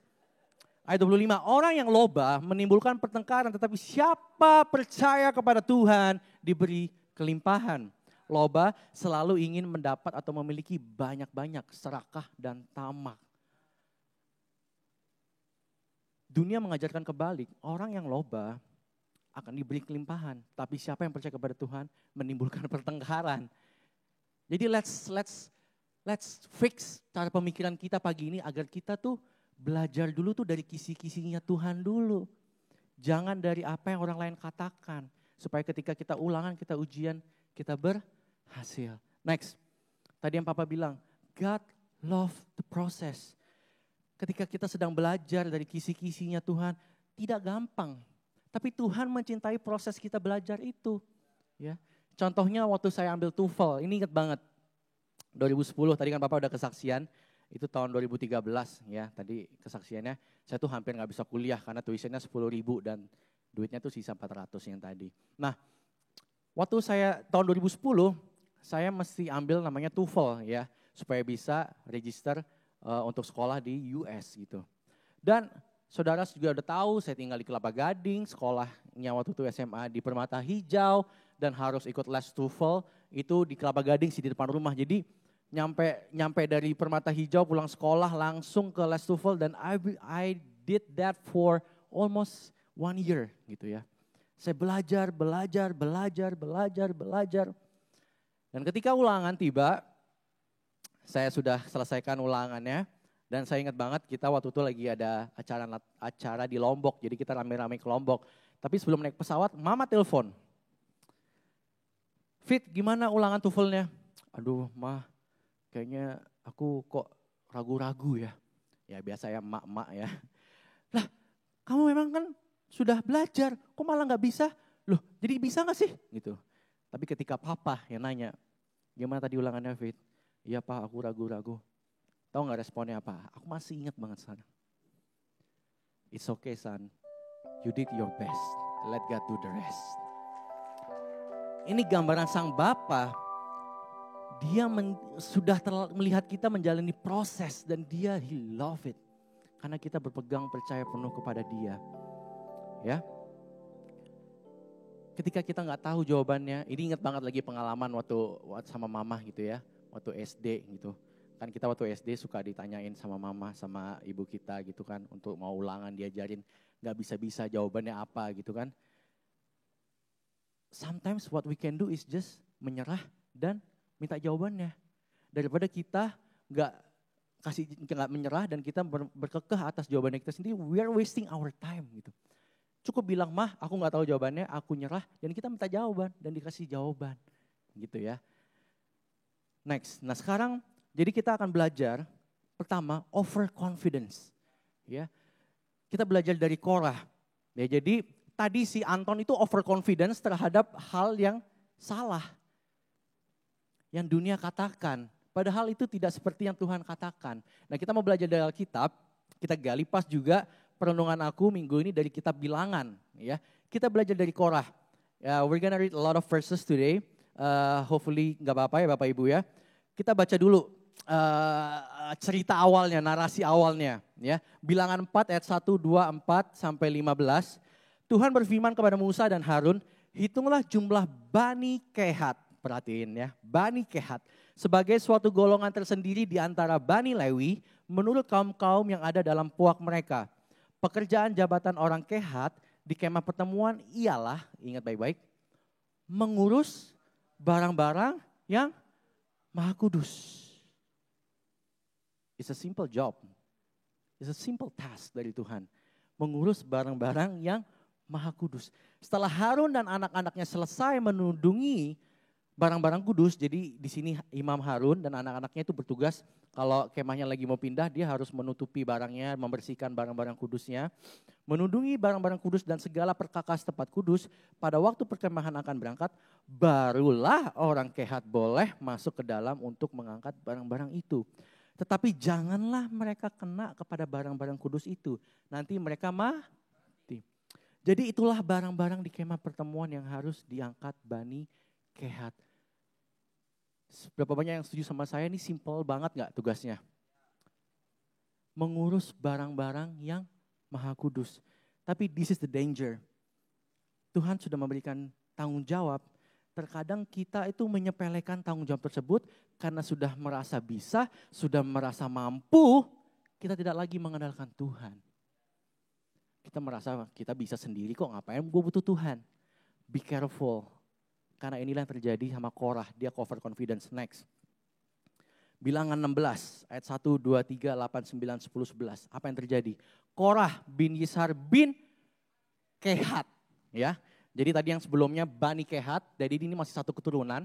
Speaker 3: Ayat 25. Orang yang loba menimbulkan pertengkaran, tetapi siapa percaya kepada Tuhan diberi kelimpahan. Loba selalu ingin mendapat atau memiliki banyak-banyak, serakah dan tamak. Dunia mengajarkan kebalik, orang yang loba akan diberi kelimpahan, tapi siapa yang percaya kepada Tuhan menimbulkan pertengkaran. Jadi let's fix cara pemikiran kita pagi ini agar kita tuh belajar dulu tuh dari kisi-kisinya Tuhan dulu. Jangan dari apa yang orang lain katakan, supaya ketika kita ulangan, kita ujian, kita berhasil. Next, tadi yang Papa bilang, God love the process. Ketika kita sedang belajar dari kisi-kisinya Tuhan, tidak gampang. Tapi Tuhan mencintai proses kita belajar itu. Ya, contohnya waktu saya ambil TOEFL, ini ingat banget. 2010, tadi kan Papa udah kesaksian, itu tahun 2013 ya. Tadi kesaksiannya, saya tuh hampir gak bisa kuliah karena tuitionnya 10.000 dan duitnya tuh sisa 400 yang tadi. Nah, Waktu saya tahun 2010, saya mesti ambil namanya TOEFL ya, supaya bisa register untuk sekolah di US gitu. Dan saudara juga udah tahu saya tinggal di Kelapa Gading, sekolahnya waktu itu SMA di Permata Hijau dan harus ikut les TOEFL itu di Kelapa Gading sih di depan rumah. Jadi nyampe dari Permata Hijau pulang sekolah langsung ke les TOEFL dan I did that for almost 1 year gitu ya. Saya belajar. Dan ketika ulangan tiba, saya sudah selesaikan ulangannya. Dan saya ingat banget kita waktu itu lagi ada acara di Lombok. Jadi kita rame-rame ke Lombok. Tapi sebelum naik pesawat, mama telepon. Fit, gimana ulangan TOEFL-nya? Aduh, mah kayaknya aku kok ragu-ragu ya. Ya biasa ya, emak-emak ya. Lah, kamu memang kan sudah belajar, kok malah gak bisa? Loh, jadi bisa gak sih? Gitu. Tapi ketika papa yang nanya, gimana tadi ulangannya Fit? Iya pak, aku ragu-ragu. Tahu gak responnya apa? Aku masih ingat banget sana. It's okay son, you did your best. Let God do the rest. Ini gambaran sang Bapa. Dia sudah melihat kita menjalani proses dan dia he love it. Karena kita berpegang percaya penuh kepada dia. Ya. Ketika kita gak tahu jawabannya, ini ingat banget lagi pengalaman waktu sama mama gitu ya. Waktu SD gitu. Kan kita waktu SD suka ditanyain sama mama sama ibu kita gitu kan. Untuk mau ulangan diajarin gak bisa-bisa jawabannya apa gitu kan. Sometimes what we can do is just menyerah dan minta jawabannya. Daripada kita gak menyerah dan kita berkekeh atas jawabannya kita sendiri, we are wasting our time gitu. Cukup bilang, mah aku gak tahu jawabannya, aku nyerah dan kita minta jawaban dan dikasih jawaban gitu ya. Next, nah sekarang jadi kita akan belajar pertama overconfidence. Ya, kita belajar dari Korah. Ya, jadi tadi si Anton itu overconfidence terhadap hal yang salah. Yang dunia katakan, padahal itu tidak seperti yang Tuhan katakan. Nah kita mau belajar dari Alkitab, kita gali pas juga perenungan aku minggu ini dari kitab Bilangan. Ya, kita belajar dari Korah. We're gonna read a lot of verses today. Hopefully nggak apa-apa ya Bapak Ibu ya. Kita baca dulu cerita awalnya, narasi awalnya. Ya, Bilangan 4 ayat 1, 2, 4 sampai 15. Tuhan berfirman kepada Musa dan Harun, hitunglah jumlah Bani Kehat. Perhatiin ya, Bani Kehat. Sebagai suatu golongan tersendiri di antara Bani Lewi menurut kaum-kaum yang ada dalam puak mereka. Pekerjaan jabatan orang Kehat di kemah pertemuan ialah, ingat baik-baik, mengurus barang-barang yang maha kudus. It's a simple job. It's a simple task dari Tuhan. Mengurus barang-barang yang maha kudus. Setelah Harun dan anak-anaknya selesai menudungi barang-barang kudus, jadi di sini Imam Harun dan anak-anaknya itu bertugas kalau kemahnya lagi mau pindah, dia harus menutupi barangnya, membersihkan barang-barang kudusnya, menudungi barang-barang kudus dan segala perkakas tempat kudus. Pada waktu perkemahan akan berangkat, barulah orang Kehat boleh masuk ke dalam untuk mengangkat barang-barang itu. Tetapi janganlah mereka kena kepada barang-barang kudus itu, nanti mereka mati. Jadi itulah barang-barang di kemah pertemuan yang harus diangkat Bani Kehat. Berapa banyak yang setuju sama saya, ini simple banget gak tugasnya? Mengurus barang-barang yang maha kudus. Tapi this is the danger. Tuhan sudah memberikan tanggung jawab. Terkadang kita itu menyepelekan tanggung jawab tersebut karena sudah merasa bisa, sudah merasa mampu, kita tidak lagi mengandalkan Tuhan. Kita merasa kita bisa sendiri kok, ngapain gue butuh Tuhan. Be careful. Karena inilah yang terjadi sama Korah, dia overconfidence. Next. Bilangan 16 ayat 1, 2, 3, 8, 9, 10, 11. Apa yang terjadi? Korah bin Yishar bin Kehat. Ya, jadi tadi yang sebelumnya Bani Kehat, jadi ini masih satu keturunan.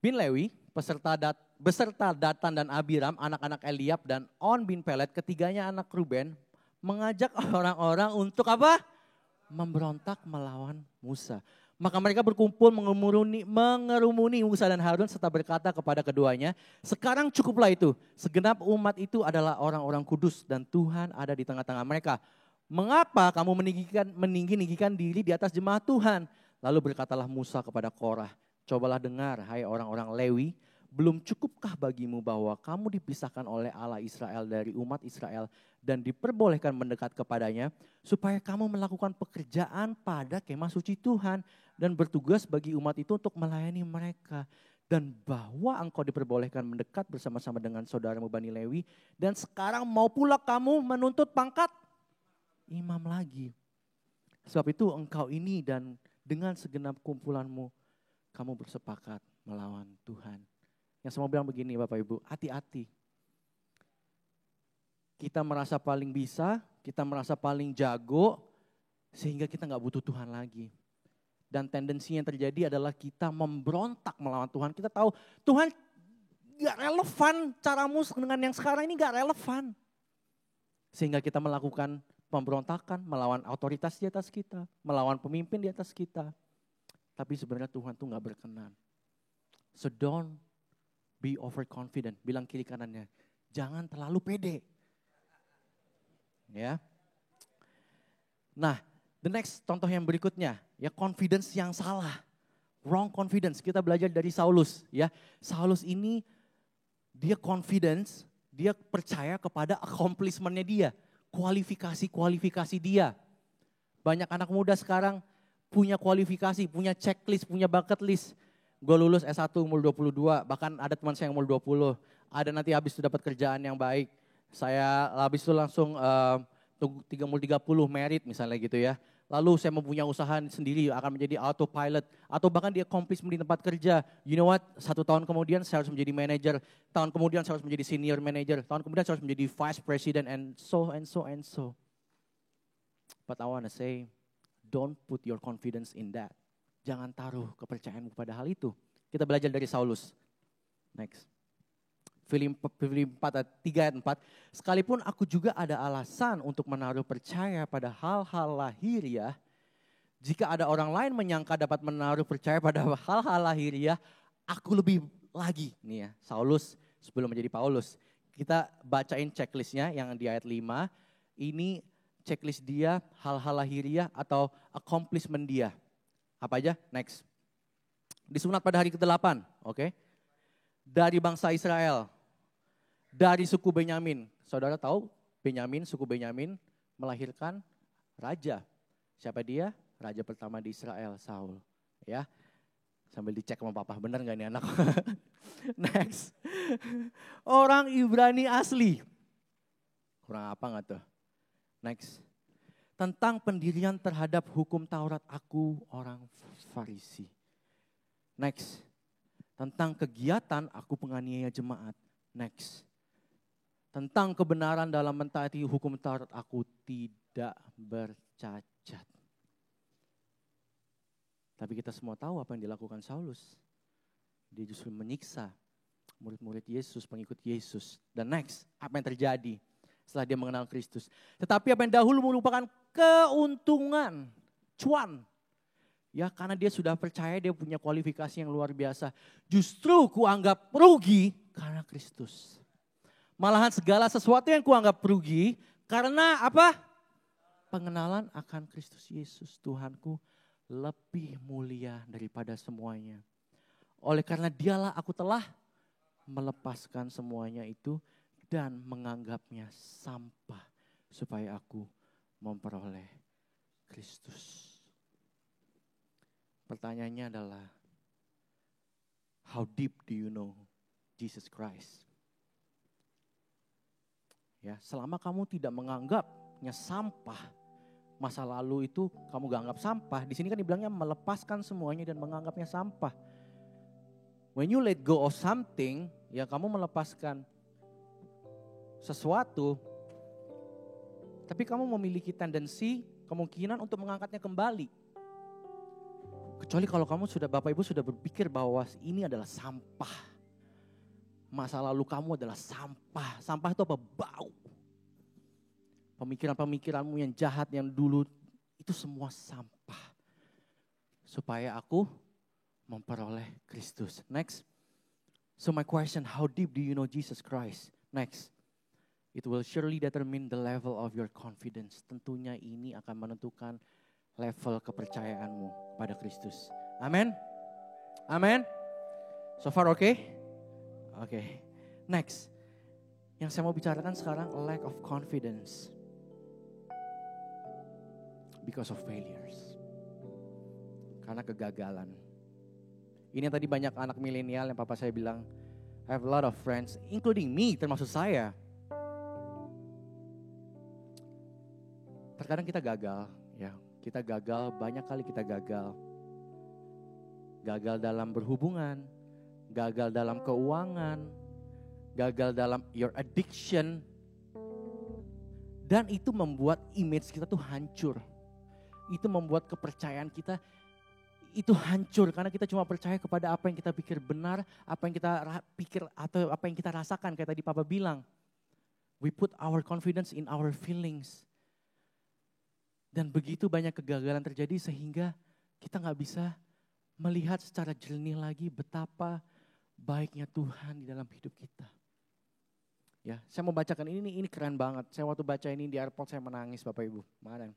Speaker 3: Bin Lewi beserta Datan dan Abiram, anak-anak Eliab dan On bin Pelet, ketiganya anak Ruben, mengajak orang-orang untuk apa? Memberontak melawan Musa. Maka mereka berkumpul mengerumuni Musa dan Harun serta berkata kepada keduanya, sekarang cukuplah itu, segenap umat itu adalah orang-orang kudus dan Tuhan ada di tengah-tengah mereka. Mengapa kamu meninggikan diri di atas jemaat Tuhan? Lalu berkatalah Musa kepada Korah, cobalah dengar hai orang-orang Lewi, belum cukupkah bagimu bahwa kamu dipisahkan oleh Allah Israel dari umat Israel dan diperbolehkan mendekat kepadanya supaya kamu melakukan pekerjaan pada kemah suci Tuhan dan bertugas bagi umat itu untuk melayani mereka. Dan bahwa engkau diperbolehkan mendekat bersama-sama dengan saudaramu Bani Lewi dan sekarang mau pula kamu menuntut pangkat imam lagi. Sebab itu engkau ini dan dengan segenap kumpulanmu kamu bersepakat melawan Tuhan. Yang saya mau bilang begini Bapak Ibu, hati-hati. Kita merasa paling bisa, kita merasa paling jago, sehingga kita gak butuh Tuhan lagi. Dan tendensi yang terjadi adalah kita memberontak melawan Tuhan. Kita tahu Tuhan gak relevan, caramu dengan yang sekarang ini gak relevan. Sehingga kita melakukan pemberontakan, melawan otoritas di atas kita, melawan pemimpin di atas kita. Tapi sebenarnya Tuhan tuh gak berkenan. So don't be overconfident, bilang kiri kanannya, jangan terlalu pede. Ya. Nah, the next contoh yang berikutnya, ya confidence yang salah. Wrong confidence, kita belajar dari Saulus. Ya, Saulus ini dia confidence, dia percaya kepada accomplishment-nya dia, kualifikasi dia. Banyak anak muda sekarang punya kualifikasi, punya checklist, punya bucket list. Gue lulus S1 umur 22, bahkan ada teman saya yang umur 20. Ada nanti habis itu dapat kerjaan yang baik. Saya habis itu langsung umur 30 merit misalnya gitu ya. Lalu saya mempunyai usaha sendiri akan menjadi autopilot. Atau bahkan dia accomplishment di tempat kerja. You know what, 1 tahun kemudian saya harus menjadi manager. Tahun kemudian saya harus menjadi senior manager. Tahun kemudian saya harus menjadi vice president and so. But I wanna say, don't put your confidence in that. Jangan taruh kepercayaanmu pada hal itu. Kita belajar dari Saulus. Next. Filipi 3 ayat 4. Sekalipun aku juga ada alasan untuk menaruh percaya pada hal-hal lahiriah. Jika ada orang lain menyangka dapat menaruh percaya pada hal-hal lahiriah, aku lebih lagi. Nih ya, Saulus sebelum menjadi Paulus. Kita bacain checklistnya yang di ayat 5. Ini checklist dia, hal-hal lahiriah atau accomplishment dia. Apa aja? Next. Disunat pada hari ke-8, oke? Dari bangsa Israel, dari suku Benyamin. Saudara tahu suku Benyamin melahirkan raja. Siapa dia? Raja pertama di Israel, Saul. Ya, sambil dicek sama papa, benar gak nih anak? Next. Orang Ibrani asli. Kurang apa gak tuh? Next. Tentang pendirian terhadap hukum Taurat, aku orang Farisi. Next. Tentang kegiatan, aku penganiaya jemaat. Next. Tentang kebenaran dalam mentaati hukum Taurat, aku tidak bercacat. Tapi kita semua tahu apa yang dilakukan Saulus. Dia justru menyiksa murid-murid Yesus, pengikut Yesus. Dan next, apa yang terjadi setelah dia mengenal Kristus? Tetapi apa yang dahulu merupakan keuntungan, cuan. Ya, karena dia sudah percaya dia punya kualifikasi yang luar biasa. Justru kuanggap rugi karena Kristus. Malahan segala sesuatu yang kuanggap rugi karena apa? Pengenalan akan Kristus Yesus, Tuhanku, lebih mulia daripada semuanya. Oleh karena dialah aku telah melepaskan semuanya itu dan menganggapnya sampah supaya aku memperoleh Kristus. Pertanyaannya adalah, how deep do you know Jesus Christ? Ya, selama kamu tidak menganggapnya sampah, masa lalu itu kamu gak anggap sampah. Di sini kan dibilangnya melepaskan semuanya dan menganggapnya sampah. When you let go of something, ya kamu melepaskan sesuatu, tapi kamu memiliki tendensi, kemungkinan untuk mengangkatnya kembali. Kecuali kalau kamu sudah, Bapak Ibu sudah berpikir bahwa ini adalah sampah. Masa lalu kamu adalah sampah. Sampah itu apa? Bau. Pemikiran-pemikiranmu yang jahat yang dulu, itu semua sampah. Supaya aku memperoleh Kristus. Next. So my question, how deep do you know Jesus Christ? Next. It will surely determine the level of your confidence. Tentunya ini akan menentukan level kepercayaanmu pada Kristus. Amin. Amin. So far okay? Oke. Next. Yang saya mau bicarakan sekarang lack of confidence. Because of failures. Karena kegagalan. Ini yang tadi banyak anak milenial yang papa saya bilang, I have a lot of friends, including me, termasuk saya. Terkadang kita gagal, ya. Kita gagal, banyak kali kita gagal. Gagal dalam berhubungan, gagal dalam keuangan, gagal dalam your addiction. Dan itu membuat image kita tuh hancur. Itu membuat kepercayaan kita itu hancur karena kita cuma percaya kepada apa yang kita pikir benar, apa yang kita pikir atau apa yang kita rasakan, kayak tadi Papa bilang. We put our confidence in our feelings. Dan begitu banyak kegagalan terjadi sehingga kita gak bisa melihat secara jernih lagi betapa baiknya Tuhan di dalam hidup kita. Ya, saya mau bacakan ini keren banget. Saya waktu baca ini di airport saya menangis Bapak Ibu. Kemarin.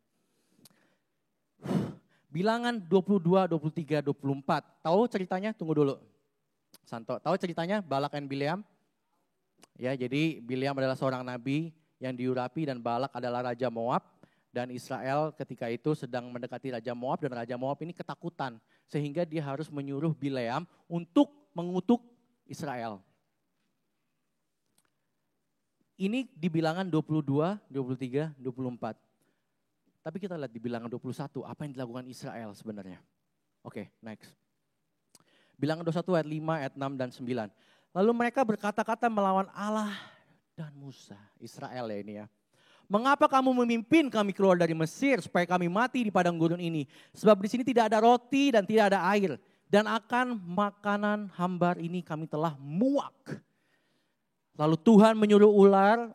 Speaker 3: Bilangan 22, 23, 24. Tahu ceritanya? Tunggu dulu. Santo, tahu ceritanya Balak dan Bileam? Ya, jadi Bileam adalah seorang nabi yang diurapi dan Balak adalah raja Moab. Dan Israel ketika itu sedang mendekati raja Moab dan raja Moab ini ketakutan. Sehingga dia harus menyuruh Bileam untuk mengutuk Israel. Ini di Bilangan 22, 23, 24. Tapi kita lihat di Bilangan 21, apa yang dilakukan Israel sebenarnya. Oke, next. Bilangan 21 ayat 5, ayat 6 dan 9. Lalu mereka berkata-kata melawan Allah dan Musa. Israel ya ini ya. Mengapa kamu memimpin kami keluar dari Mesir supaya kami mati di padang gurun ini? Sebab di sini tidak ada roti dan tidak ada air. Dan akan makanan hambar ini kami telah muak. Lalu Tuhan menyuruh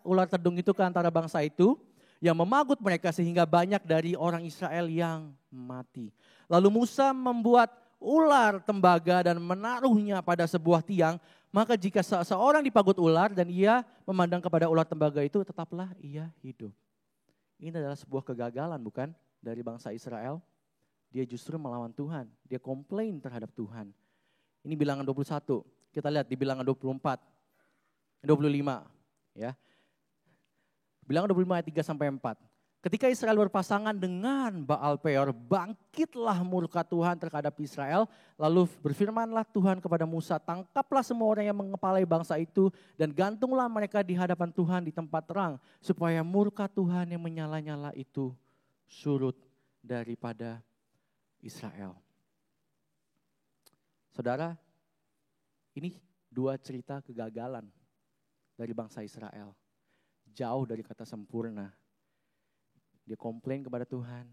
Speaker 3: ular tedung itu ke antara bangsa itu. Yang memagut mereka sehingga banyak dari orang Israel yang mati. Lalu Musa membuat ular tembaga dan menaruhnya pada sebuah tiang. Maka jika seorang dipagut ular dan ia memandang kepada ular tembaga itu, tetaplah ia hidup. Ini adalah sebuah kegagalan bukan dari bangsa Israel. Dia justru melawan Tuhan. Dia komplain terhadap Tuhan. Ini Bilangan 21. Kita lihat di Bilangan 24. 25 ya. Bilangan 25 ayat 3 sampai 4. Ketika Israel berpasangan dengan Baal Peor, bangkitlah murka Tuhan terhadap Israel. Lalu berfirmanlah Tuhan kepada Musa, tangkaplah semua orang yang mengepalai bangsa itu dan gantunglah mereka di hadapan Tuhan di tempat terang. Supaya murka Tuhan yang menyala-nyala itu surut daripada Israel. Saudara, ini dua cerita kegagalan dari bangsa Israel. Jauh dari kata sempurna. Dia komplain kepada Tuhan.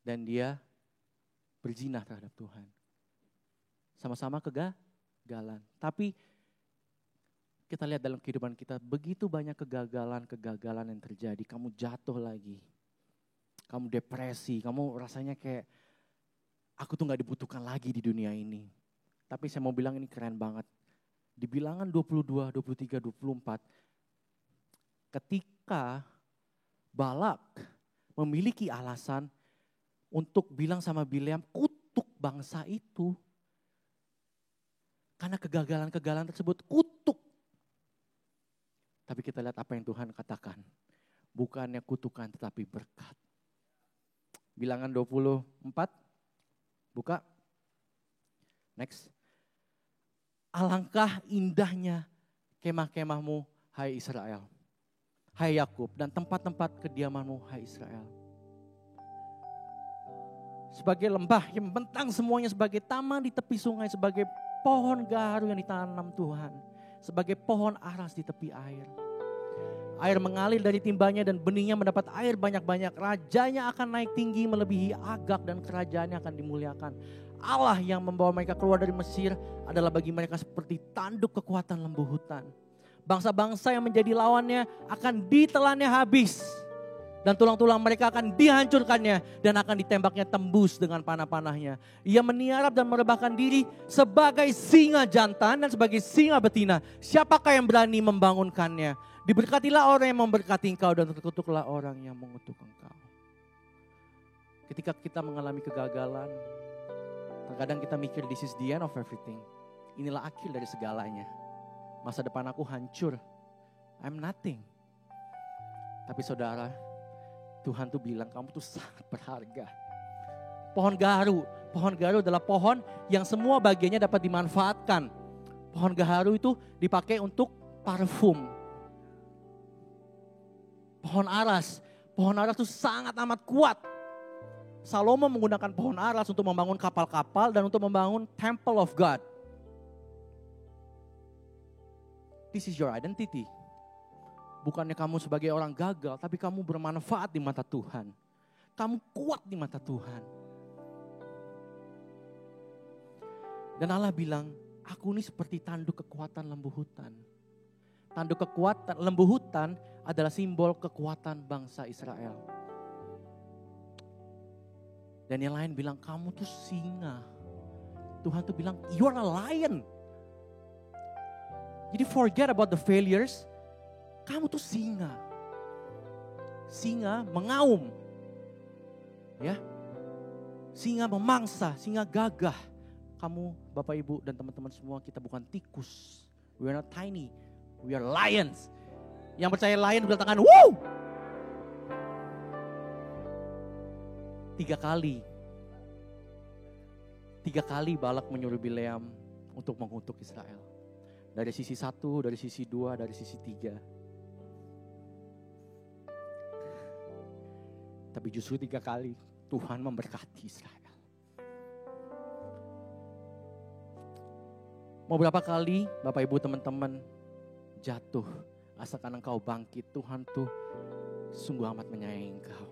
Speaker 3: Dan dia berzina terhadap Tuhan. Sama-sama kegagalan. Tapi kita lihat dalam kehidupan kita begitu banyak kegagalan yang terjadi. Kamu jatuh lagi. Kamu depresi. Kamu rasanya kayak aku tuh gak dibutuhkan lagi di dunia ini. Tapi saya mau bilang ini keren banget. Di Bilangan 22, 23, 24. Ketika Balak memiliki alasan untuk bilang sama Bileam, kutuk bangsa itu. Karena kegagalan-kegagalan tersebut, kutuk. Tapi kita lihat apa yang Tuhan katakan. Bukannya kutukan tetapi berkat. Bilangan 24, buka. Next. Alangkah indahnya kemah-kemahmu, hai Israel. Hai Yakub, dan tempat-tempat kediamanmu, hai Israel. Sebagai lembah yang membentang semuanya, sebagai taman di tepi sungai, sebagai pohon gaharu yang ditanam Tuhan. Sebagai pohon aras di tepi air. Air mengalir dari timbanya dan benihnya mendapat air banyak-banyak. Rajanya akan naik tinggi melebihi Agag dan kerajaannya akan dimuliakan. Allah yang membawa mereka keluar dari Mesir adalah bagi mereka seperti tanduk kekuatan lembu hutan. Bangsa-bangsa yang menjadi lawannya akan ditelannya habis. Dan tulang-tulang mereka akan dihancurkannya dan akan ditembaknya tembus dengan panah-panahnya. Ia meniarap dan merebahkan diri sebagai singa jantan dan sebagai singa betina. Siapakah yang berani membangunkannya? Diberkatilah orang yang memberkati engkau dan terkutuklah orang yang mengutuk engkau. Ketika kita mengalami kegagalan, terkadang kita mikir this is the end of everything. Inilah akhir dari segalanya. Masa depan aku hancur. I'm nothing. Tapi saudara, Tuhan tuh bilang kamu tuh sangat berharga. Pohon gaharu adalah pohon yang semua bagiannya dapat dimanfaatkan. Pohon gaharu itu dipakai untuk parfum. Pohon aras itu sangat amat kuat. Salomo menggunakan pohon aras untuk membangun kapal-kapal dan untuk membangun Temple of God. This is your identity. Bukannya kamu sebagai orang gagal, tapi kamu bermanfaat di mata Tuhan. Kamu kuat di mata Tuhan. Dan Allah bilang, aku ini seperti tanduk kekuatan lembu hutan. Tanduk kekuatan lembu hutan adalah simbol kekuatan bangsa Israel. Dan yang lain bilang, kamu tuh singa. Tuhan tuh bilang, you are a lion. Jadi forget about the failures. Kamu tuh singa. Singa mengaum. Ya. Singa memangsa, singa gagah. Kamu, Bapak Ibu dan teman-teman semua, kita bukan tikus. We are not tiny. We are lions. Yang percaya lion belah tangan, woo! 3 kali Balak menyuruh Bileam untuk mengutuk Israel. Dari sisi 1, dari sisi 2, dari sisi 3. Tapi justru 3 kali Tuhan memberkati Israel. Mau berapa kali Bapak Ibu teman-teman jatuh, asalkan engkau bangkit, Tuhan tuh sungguh amat menyayangi engkau.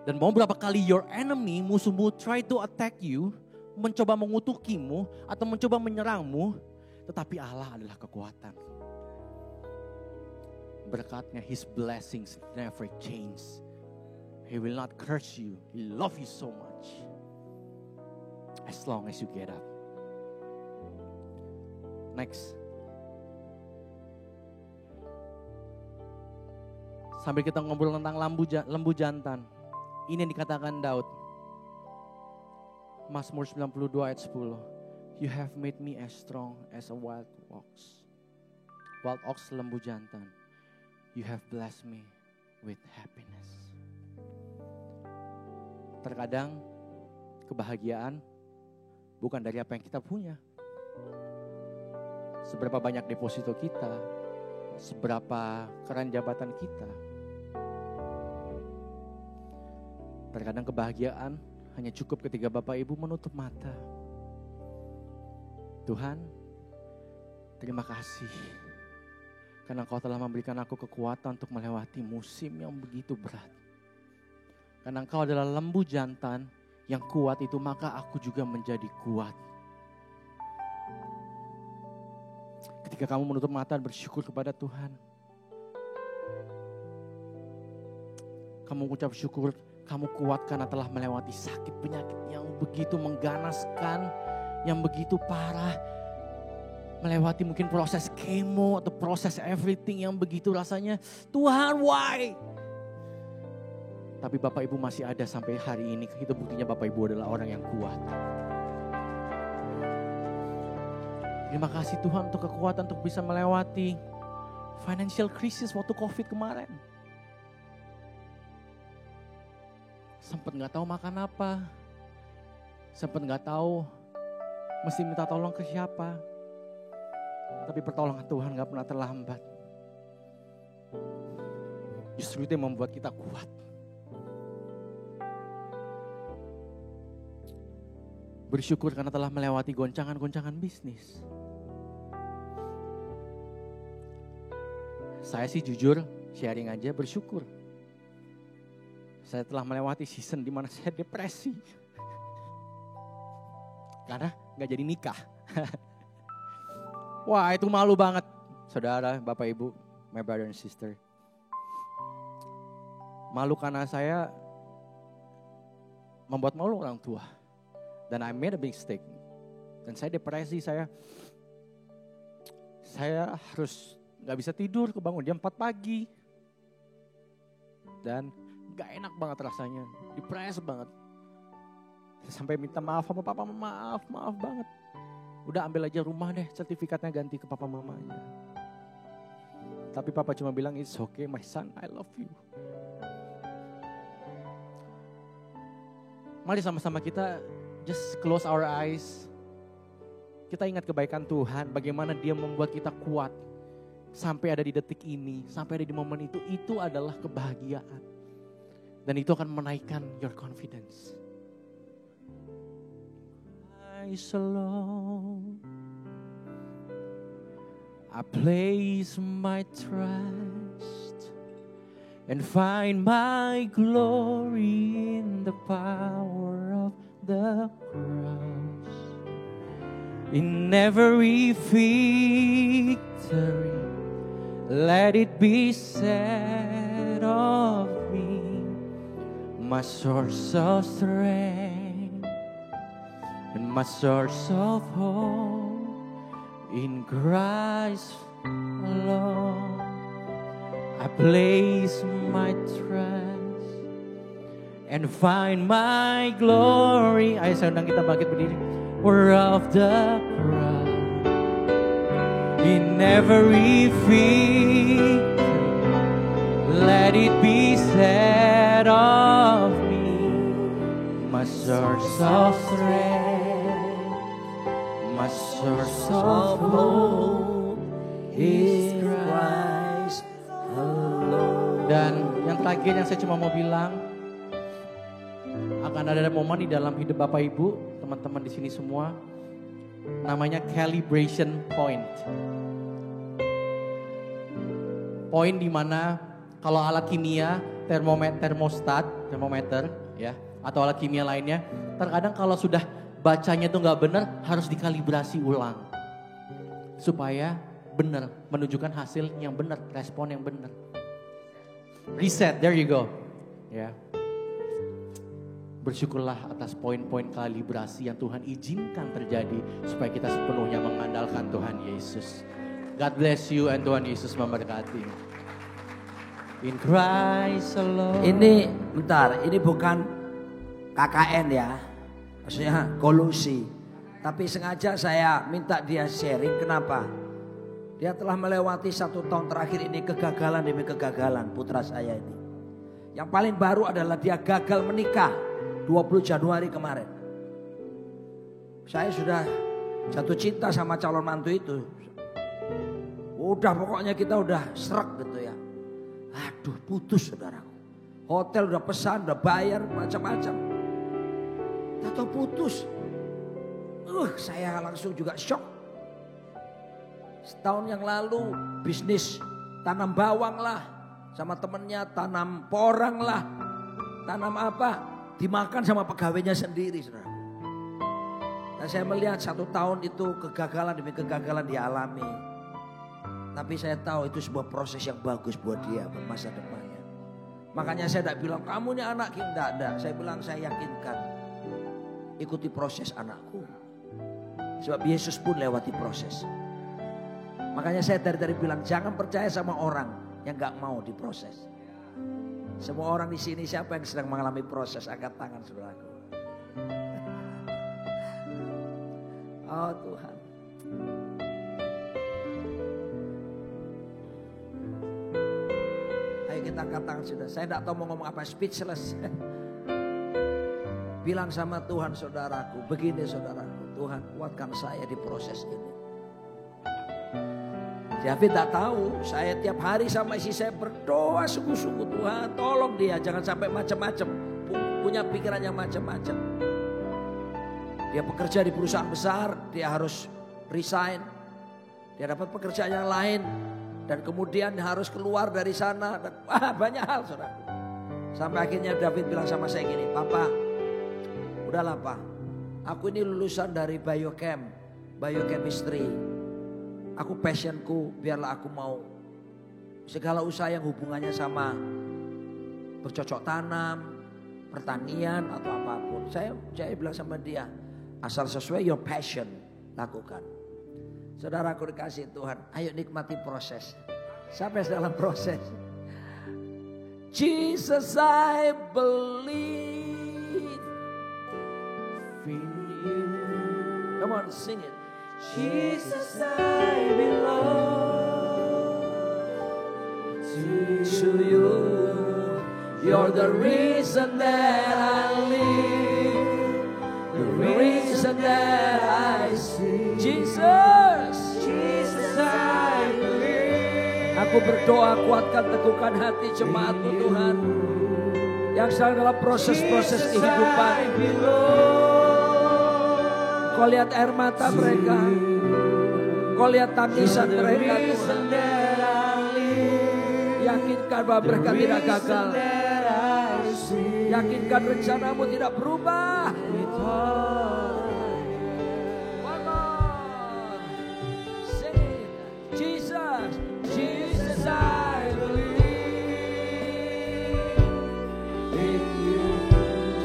Speaker 3: Dan mau berapa kali your enemy, musuhmu try to attack you, mencoba mengutukimu atau mencoba menyerangmu, tetapi Allah adalah kekuatan. Berkatnya, His blessings never change. He will not curse you. He love you so much. As long as you get up. Next. Sambil kita ngobrol tentang lembu jantan. Ini yang dikatakan Daud. Mazmur 92 ayat 10. You have made me as strong as a wild ox. Wild ox, lembu jantan. You have blessed me with happiness. Terkadang kebahagiaan bukan dari apa yang kita punya. Seberapa banyak deposito kita, seberapa keren jabatan kita. Terkadang kebahagiaan hanya cukup ketika Bapak Ibu menutup mata. Tuhan, terima kasih. Karena Engkau telah memberikan aku kekuatan untuk melewati musim yang begitu berat. Karena Engkau adalah lembu jantan yang kuat itu, maka aku juga menjadi kuat. Ketika kamu menutup mata dan bersyukur kepada Tuhan. Kamu mengucap syukur, kamu kuat karena telah melewati sakit penyakit yang begitu mengganaskan, yang begitu parah. Melewati mungkin proses kemo atau proses everything yang begitu rasanya, Tuhan why? Tapi Bapak Ibu masih ada sampai hari ini. Itu buktinya Bapak Ibu adalah orang yang kuat. Terima kasih Tuhan untuk kekuatan untuk bisa melewati financial crisis waktu COVID kemarin. Sempat gak tahu makan apa. Sempat gak tahu mesti minta tolong ke siapa. Tapi pertolongan Tuhan gak pernah terlambat. Justru itu yang membuat kita kuat. Bersyukur karena telah melewati goncangan-goncangan bisnis. Saya sih jujur sharing aja, bersyukur. Saya telah melewati season di mana saya depresi. Karena gak jadi nikah. Wah, itu malu banget. Saudara, Bapak Ibu, my brother and sister. Malu karena saya membuat malu orang tua. Dan I made a big mistake. Dan saya depresi, saya harus gak bisa tidur, kebangun jam 4 pagi. Dan gak enak banget rasanya, depres banget. Sampai minta maaf sama papa, maaf banget. Udah ambil aja rumah deh, sertifikatnya ganti ke papa mamanya. Tapi papa cuma bilang, it's okay my son, I love you. Mari sama-sama kita just close our eyes. Kita ingat kebaikan Tuhan, bagaimana dia membuat kita kuat. Sampai ada di detik ini, sampai ada di momen itu adalah kebahagiaan. Dan itu akan menaikkan your confidence. Alone, I place my trust and find my glory in the power of the cross. In every victory, let it be said of me, my source of strength and my source of hope in Christ alone. I place my trust and find my glory. Ayo saya undang kita bangkit berdiri. Power of the cross. In every victory, let it be said of me, my source of strength. My source of hope is Christ alone. Dan yang terakhir yang saya cuma mau bilang, akan ada momen di dalam hidup Bapak Ibu, teman-teman di sini semua, namanya calibration point. Poin di mana kalau alat kimia, termometer ya, atau alat kimia lainnya, terkadang kalau sudah bacanya tuh nggak benar, harus dikalibrasi ulang supaya benar, menunjukkan hasil yang benar, respon yang benar. Reset, there you go. Ya. Bersyukurlah atas poin-poin kalibrasi yang Tuhan izinkan terjadi supaya kita sepenuhnya mengandalkan Tuhan Yesus. God bless you and Tuhan Yesus memberkati. In Christ alone.
Speaker 1: Ini bentar, ini bukan KKN ya. Maksudnya Kolosi. Tapi sengaja saya minta dia sharing. Kenapa? Dia telah melewati 1 tahun terakhir ini kegagalan demi kegagalan putra saya ini. Yang paling baru adalah dia gagal menikah 20 Januari kemarin. Saya sudah jatuh cinta sama calon mantu itu. Udah pokoknya kita udah serak gitu ya. Aduh putus saudaraku. Hotel udah pesan, udah bayar macam-macam. Atau putus. Saya langsung juga shock. Setahun yang lalu bisnis tanam bawang lah. Sama temennya tanam porang lah. Tanam apa? Dimakan sama pegawainya sendiri saudara. Dan saya melihat 1 tahun itu kegagalan demi kegagalan dia alami. Tapi saya tahu itu sebuah proses yang bagus buat dia, buat masa depannya. Makanya saya tidak bilang kamu ini anak, enggak. Saya bilang saya yakinkan. Ikuti proses anakku. Sebab Yesus pun lewati proses. Makanya saya dari bilang jangan percaya sama orang yang gak mau diproses. Semua orang di sini siapa yang sedang mengalami proses, angkat tangan saudaraku. Oh Tuhan. Ayo kita angkat tangan sudah. Saya tidak tahu mau ngomong apa, speechless. Bilang sama Tuhan saudaraku, begini saudaraku, Tuhan kuatkan saya di proses ini. David tak tahu, saya tiap hari sama istri saya berdoa sungguh-sungguh, Tuhan tolong dia jangan sampai macam-macam, punya pikiran yang macam-macam. Dia bekerja di perusahaan besar, dia harus resign, dia dapat pekerjaan yang lain, dan kemudian harus keluar dari sana, dan banyak hal saudaraku. Sampai akhirnya David bilang sama saya gini, Papa, udahlah Pak, aku ini lulusan dari biochemistry. Aku passionku biarlah aku mau segala usaha yang hubungannya sama bercocok tanam, pertanian atau apapun. Saya bilang sama dia, asal sesuai your passion lakukan. Saudaraku dikasih Tuhan, ayo nikmati proses. Sampai dalam proses. Jesus, I believe
Speaker 2: In you,
Speaker 1: Come on, sing it.
Speaker 2: Jesus, I belong
Speaker 1: To you, you're the reason that I live, the reason that I see. Jesus,
Speaker 2: Jesus, I believe.
Speaker 1: aku berdoa kuatkan teguhkan hati jemaatmu Tuhan yang sedang dalam proses-proses kehidupan. Kau lihat air mata mereka, kau lihat tangisan mereka Tuhan. Yakinkan bahwa mereka tidak gagal. Yakinkan rencanamu tidak berubah. One more. Sing it. Jesus, Jesus, I believe in you.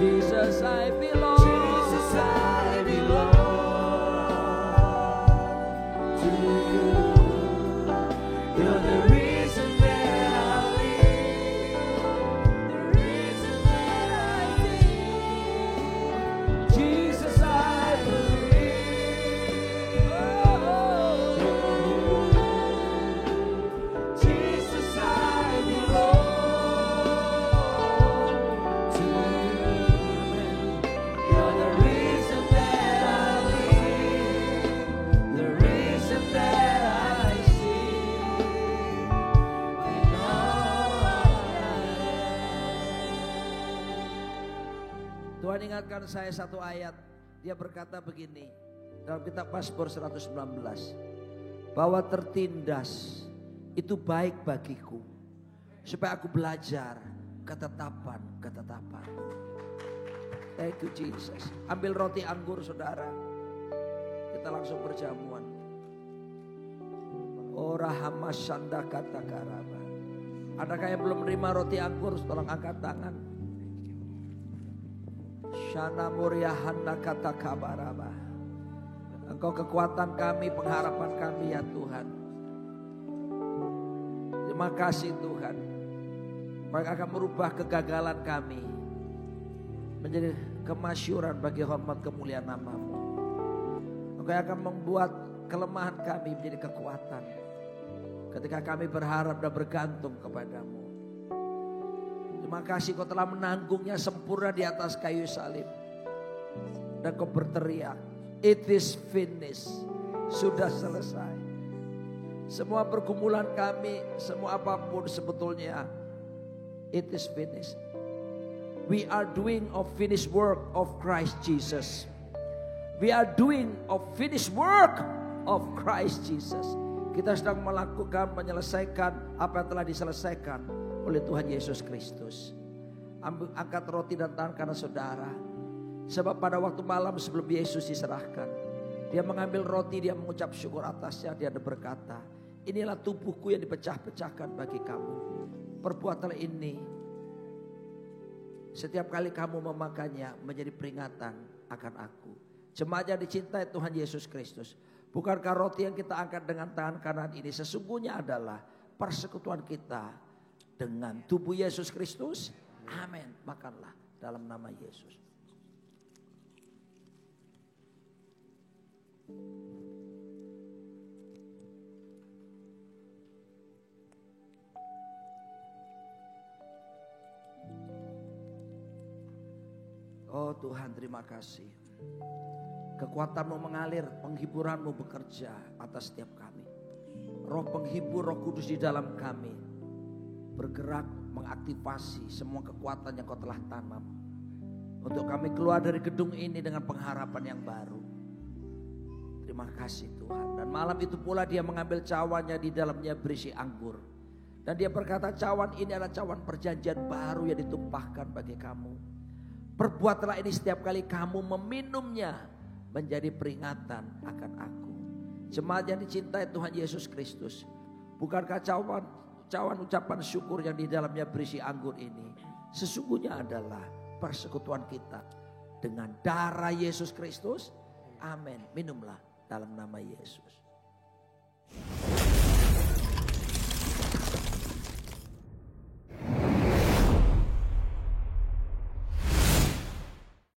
Speaker 1: Jesus, I belong.
Speaker 2: Jesus, I belong to you. You're the reason that I live, the reason that I live.
Speaker 1: Jesus, I believe. Oh,
Speaker 2: Jesus, I belong to you. You're the reason that I live, the reason that I see. In all I am.
Speaker 1: Tuhan ingatkan saya satu ayat. Dia berkata begini dalam kitab Mazmur 119. Bahwa tertindas itu baik bagiku. Supaya aku belajar ketetapan. Thank you Jesus. Ambil roti anggur saudara. Kita langsung berjamuan. Orahama shanda kata karaba. Adakah yang belum menerima roti anggur? Tolong angkat tangan. Shana muriahana kata kabaraba. Engkau kekuatan kami, pengharapan kami ya Tuhan. Terima kasih Tuhan. Mereka akan merubah kegagalan kami menjadi kemasyuran bagi hormat kemuliaan nama-Mu. Engkau akan membuat kelemahan kami menjadi kekuatan ketika kami berharap dan bergantung kepadamu. Terima kasih Kau telah menanggungnya sempurna di atas kayu salib. Dan Kau berteriak, it is finished. Sudah selesai. Semua pergumulan kami, semua apapun sebetulnya, it is finished. We are doing a finished work of Christ Jesus. We are doing a finished work of Christ Jesus. Kita sedang melakukan, menyelesaikan apa yang telah diselesaikan oleh Tuhan Yesus Kristus. Angkat roti dan tangan kanan saudara. Sebab pada waktu malam sebelum Yesus diserahkan, Dia mengambil roti, Dia mengucap syukur atasnya, Dia berkata, inilah tubuhku yang dipecah-pecahkan bagi kamu. Perbuatanlah ini setiap kali kamu memakannya menjadi peringatan akan aku. Jemaat yang dicintai Tuhan Yesus Kristus, bukankah roti yang kita angkat dengan tangan kanan ini sesungguhnya adalah persekutuan kita dengan tubuh Yesus Kristus? Amin. Makanlah dalam nama Yesus. Oh Tuhan, terima kasih. Kekuatan-Mu mengalir, penghiburan-Mu bekerja atas setiap kami. Roh penghibur, Roh Kudus di dalam kami bergerak mengaktifasi semua kekuatan yang Kau telah tanam untuk kami keluar dari gedung ini dengan pengharapan yang baru. Terima kasih Tuhan. Dan malam itu pula Dia mengambil cawannya, di dalamnya berisi anggur. Dan Dia berkata, cawan ini adalah cawan perjanjian baru yang ditumpahkan bagi kamu. Perbuatlah ini setiap kali kamu meminumnya menjadi peringatan akan aku. Jemaat yang dicintai Tuhan Yesus Kristus, bukankah cawan ucapan syukur yang di dalamnya berisi anggur ini sesungguhnya adalah persekutuan kita dengan darah Yesus Kristus? Amin. Minumlah dalam nama Yesus.